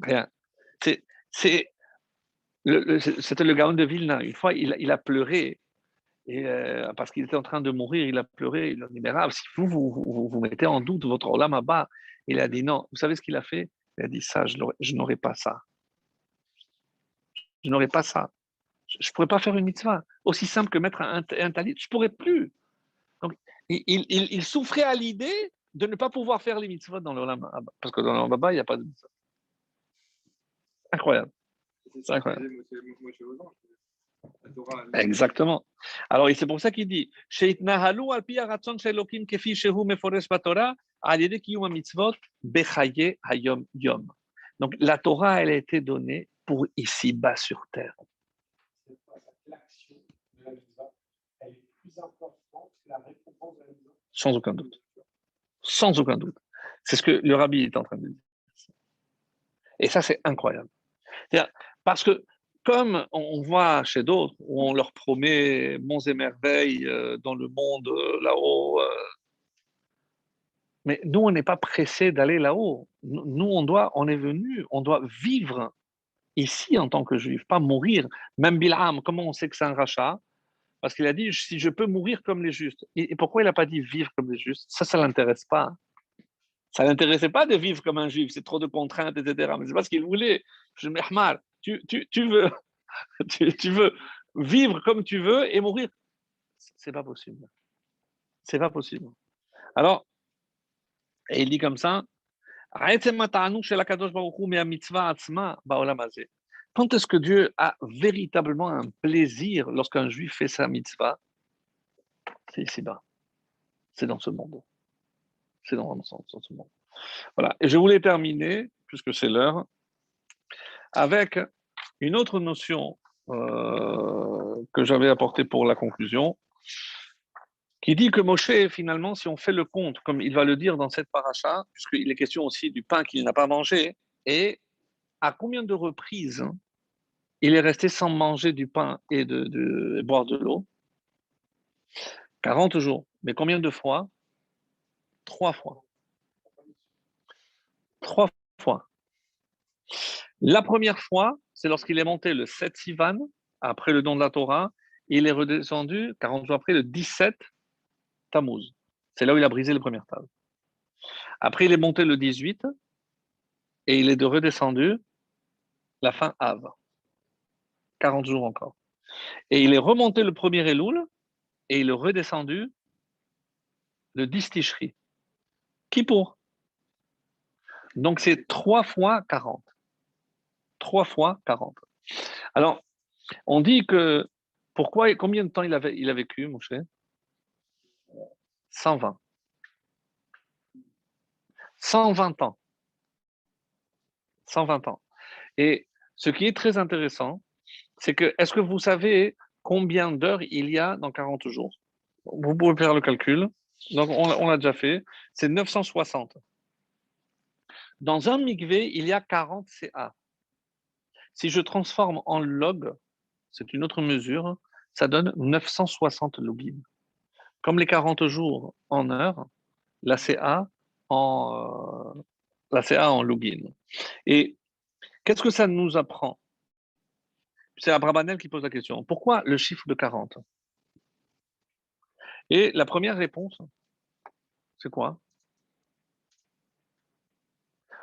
Rien. C'était le Gaon de Vilna. Une fois, il a pleuré. Et parce qu'il était en train de mourir, il a pleuré. Il a dit, mais Rav, si vous mettez en doute votre Olam Haba, il a dit non. Vous savez ce qu'il a fait? Il a dit ça, je n'aurai pas ça. Je n'aurai pas ça. Je ne pourrais pas faire une mitzvah. Aussi simple que mettre un talit, je ne pourrais plus. Donc, il souffrait à l'idée de ne pas pouvoir faire les mitzvahs dans l'Olam Haba. Parce que dans l'Olam Haba, il n'y a pas de mitzvah. Incroyable. C'est incroyable. Exactement. Alors, c'est pour ça qu'il dit donc, la Torah, elle a été donnée pour ici-bas sur terre. L'action de la mitzvah, elle est plus importante que la récompense de la mitzvah. Sans aucun doute. Sans aucun doute. C'est ce que le rabbi est en train de dire. Et ça, c'est incroyable. C'est-à-dire, parce que, comme on voit chez d'autres, où on leur promet monts et merveilles dans le monde là-haut, mais nous, on n'est pas pressé d'aller là-haut. Nous, on est venu, on doit vivre ici en tant que juif, pas mourir. Même Bilham, comment on sait que c'est un rachat? Parce qu'il a dit, si je peux mourir comme les justes. Et pourquoi il n'a pas dit vivre comme les justes? Ça ne l'intéresse pas. Ça ne l'intéressait pas de vivre comme un juif, c'est trop de contraintes, etc. Mais ce n'est pas ce qu'il voulait. Je dis, Ahmad, tu veux, tu veux vivre comme tu veux et mourir. C'est pas possible. C'est pas possible. Alors, et il dit comme ça, quand est-ce que Dieu a véritablement un plaisir lorsqu'un juif fait sa mitzvah? C'est ici-bas. C'est dans ce monde. C'est dans ce monde. Voilà. Et je voulais terminer, puisque c'est l'heure, avec une autre notion que j'avais apportée pour la conclusion, qui dit que Moshe, finalement, si on fait le compte, comme il va le dire dans cette paracha, puisqu'il est question aussi du pain qu'il n'a pas mangé, et à combien de reprises il est resté sans manger du pain et de boire de l'eau? 40 jours. Mais combien de fois? 3 fois. 3 fois. La première fois, c'est lorsqu'il est monté le 7 Sivan, après le don de la Torah, et il est redescendu 40 jours après le 17 Tammuz. C'est là où il a brisé les premières tables. Après, il est monté le 18 et il est redescendu la fin Av. 40 jours encore. Et il est remonté le premier Elul et il est redescendu le 10 Tishri. Kippour. Donc c'est 3 fois 40. 3 fois 40. Alors, on dit que pourquoi et combien de temps il a vécu, Moshe? 120. 120 ans. 120 ans. Et ce qui est très intéressant, c'est que, est-ce que vous savez combien d'heures il y a dans 40 jours? Vous pouvez faire le calcul. Donc, on l'a déjà fait. C'est 960. Dans un mikvé, il y a 40 CA. Si je transforme en log, c'est une autre mesure, ça donne 960 login. Comme les 40 jours en heure, la CA en login. Et qu'est-ce que ça nous apprend? C'est Abrabanel qui pose la question. Pourquoi le chiffre de 40? Et la première réponse, c'est quoi?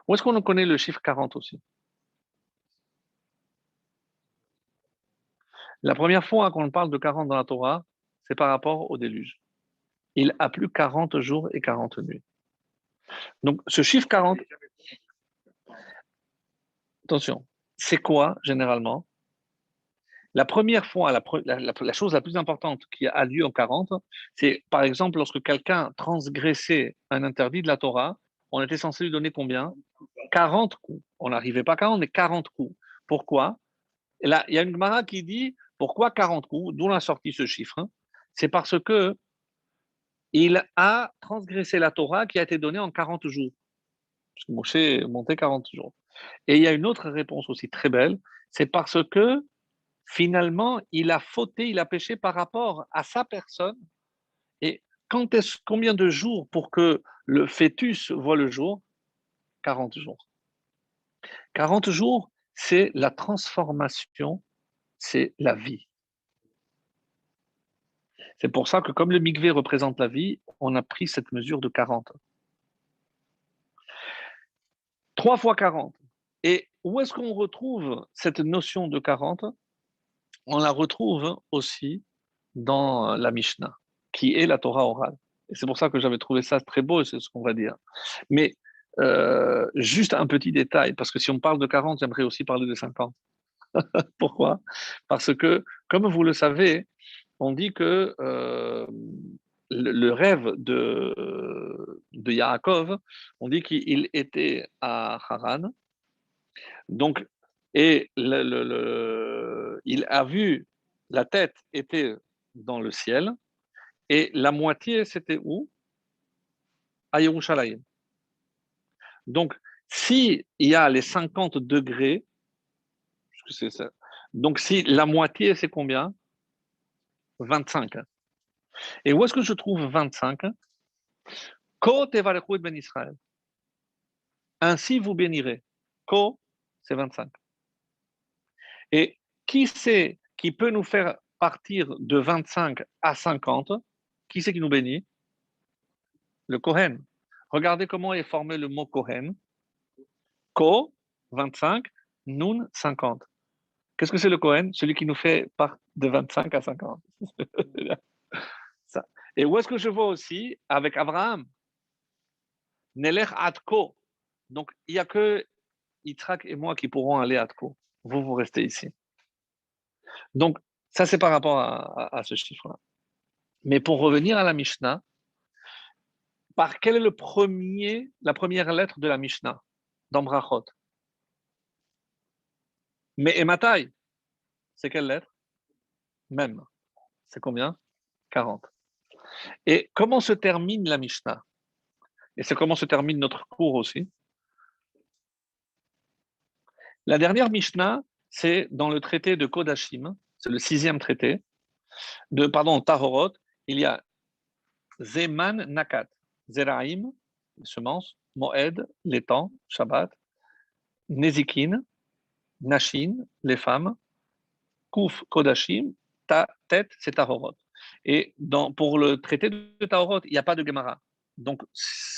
Où est-ce qu'on connaît le chiffre 40 aussi? La première fois qu'on parle de 40 dans la Torah, c'est par rapport au déluge. Il a plu 40 jours et 40 nuits. Donc, ce chiffre 40, attention, c'est quoi généralement? La première fois, la chose la plus importante qui a lieu en 40, c'est par exemple lorsque quelqu'un transgressait un interdit de la Torah, on était censé lui donner combien? 40 coups. On n'arrivait pas à 40, mais 40 coups. Pourquoi? Et là, il y a une Gemara qui dit pourquoi 40 coups? D'où on a sorti ce chiffre. C'est parce que il a transgressé la Torah qui a été donnée en 40 jours. Parce que Moshe est monté 40 jours. Et il y a une autre réponse aussi très belle, c'est parce que finalement, il a fauté, il a péché par rapport à sa personne. Et combien de jours pour que le fœtus voit le jour? 40 jours. 40 jours, c'est la transformation, c'est la vie. C'est pour ça que comme le mikvé représente la vie, on a pris cette mesure de 40. 3 fois 40. Et où est-ce qu'on retrouve cette notion de 40? On la retrouve aussi dans la Mishnah, qui est la Torah orale. Et c'est pour ça que j'avais trouvé ça très beau, c'est ce qu'on va dire. Mais juste un petit détail, parce que si on parle de 40, j'aimerais aussi parler de 50. Pourquoi? Parce que, comme vous le savez, on dit que le rêve de Yaakov, on dit qu'il était à Haran, donc, et il a vu, la tête était dans le ciel, et la moitié, c'était où? À Yerushalayim. Donc, s'il y a les 50 degrés, c'est ça. Donc, si la moitié, c'est combien? 25. Et où est-ce que je trouve 25? Ko tevarechu et ben Israël. Ainsi vous bénirez. Ko, c'est 25. Et qui c'est qui peut nous faire partir de 25 à 50? Qui c'est qui nous bénit? Le Kohen. Regardez comment est formé le mot Kohen. Ko, 25, Nun, 50. Qu'est-ce que c'est le Kohen? Celui qui nous fait part de 25 à 50. Ça. Et où est-ce que je vois aussi avec Abraham? Nelech Atko. Donc, il n'y a que Yitzhak et moi qui pourront aller à Atko. Vous restez ici. Donc, ça, c'est par rapport à ce chiffre-là. Mais pour revenir à la Mishnah, par quel est la première lettre de la Mishnah dans Brachot? Mais Ematai, c'est quelle lettre? Même. C'est combien? 40. Et comment se termine la Mishnah? Et c'est comment se termine notre cours aussi. La dernière Mishnah, c'est dans le traité de Kodashim, c'est le 6e traité, Tahorot, il y a Zeman Nakat, Zeraim, les semences, Moed, les temps, Shabbat, Nezikin, Nashin, les femmes, Kuf, Kodashim, Tet, c'est Tahorot. Et pour le traité de Tahorot, il n'y a pas de Gemara. Donc,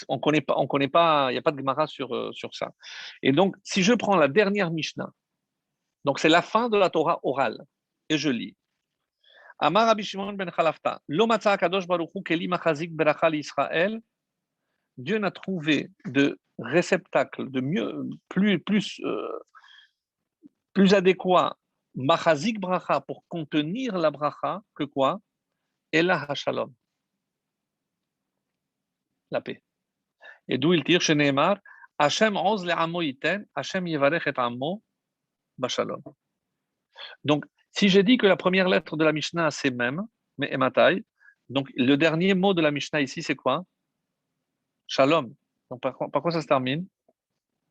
on connaît pas, il n'y a pas de Gemara sur ça. Et donc, si je prends la dernière Mishnah, donc c'est la fin de la Torah orale, et je lis. Amar Rabbi Shimon ben Chalafta, Lo matza kadosh baruch hu keli machazik beracha l'Israël. Dieu n'a trouvé de réceptacle, de mieux, plus adéquat, machazik bracha, pour contenir la bracha, que quoi? Ela hashalom, la paix. Et d'où il tire chez Neymar, Hashem oz le'amo yiten, Hashem yevarech et amo bashalom. Donc, si j'ai dit que la première lettre de la Mishnah, c'est même, mais ematai, donc le dernier mot de la Mishnah ici, c'est quoi? Shalom. Donc, par quoi ça se termine?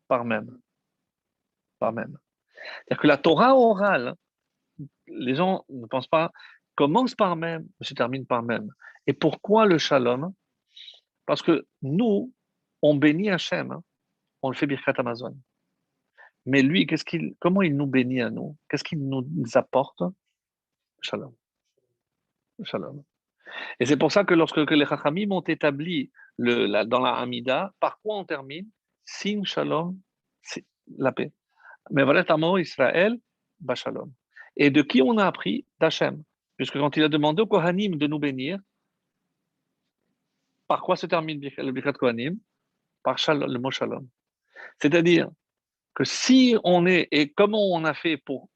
Par même. Par même. C'est-à-dire que la Torah orale, les gens ne pensent pas, commence par même, se termine par même. Et pourquoi le shalom? Parce que nous, on bénit Hachem, on le fait Birkat Amazon. Mais lui, comment il nous bénit à nous? Qu'est-ce qu'il nous apporte? Shalom. Shalom. Et c'est pour ça que lorsque les Chachamim ont établi dans la Hamida, par quoi on termine? Sin Shalom, c'est la paix. Mais voilà, Tamo Israël, Bashalom. Et de qui on a appris? D'Hachem. Puisque quand il a demandé au Kohanim de nous bénir, par quoi se termine le Birkat Kohanim? Par le mot Shalom. C'est-à-dire que si on est, et comment on a fait pour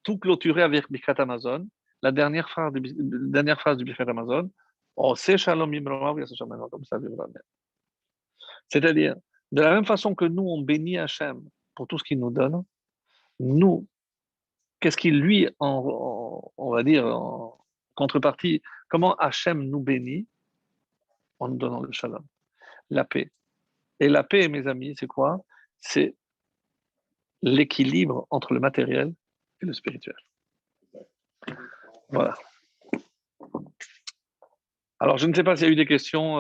tout clôturer avec Birkat Amazon, la dernière phrase du Birkat Amazon, oh, c'est Shalom Imromav, comme ça vivra bien. C'est-à-dire, de la même façon que nous, on bénit Hachem pour tout ce qu'il nous donne, nous, qu'est-ce qu'il lui, on va dire, en contrepartie, comment Hachem nous bénit en nous donnant le Shalom, la paix. Et la paix, mes amis, c'est quoi? C'est l'équilibre entre le matériel et le spirituel. Voilà. Alors, je ne sais pas s'il y a eu des questions.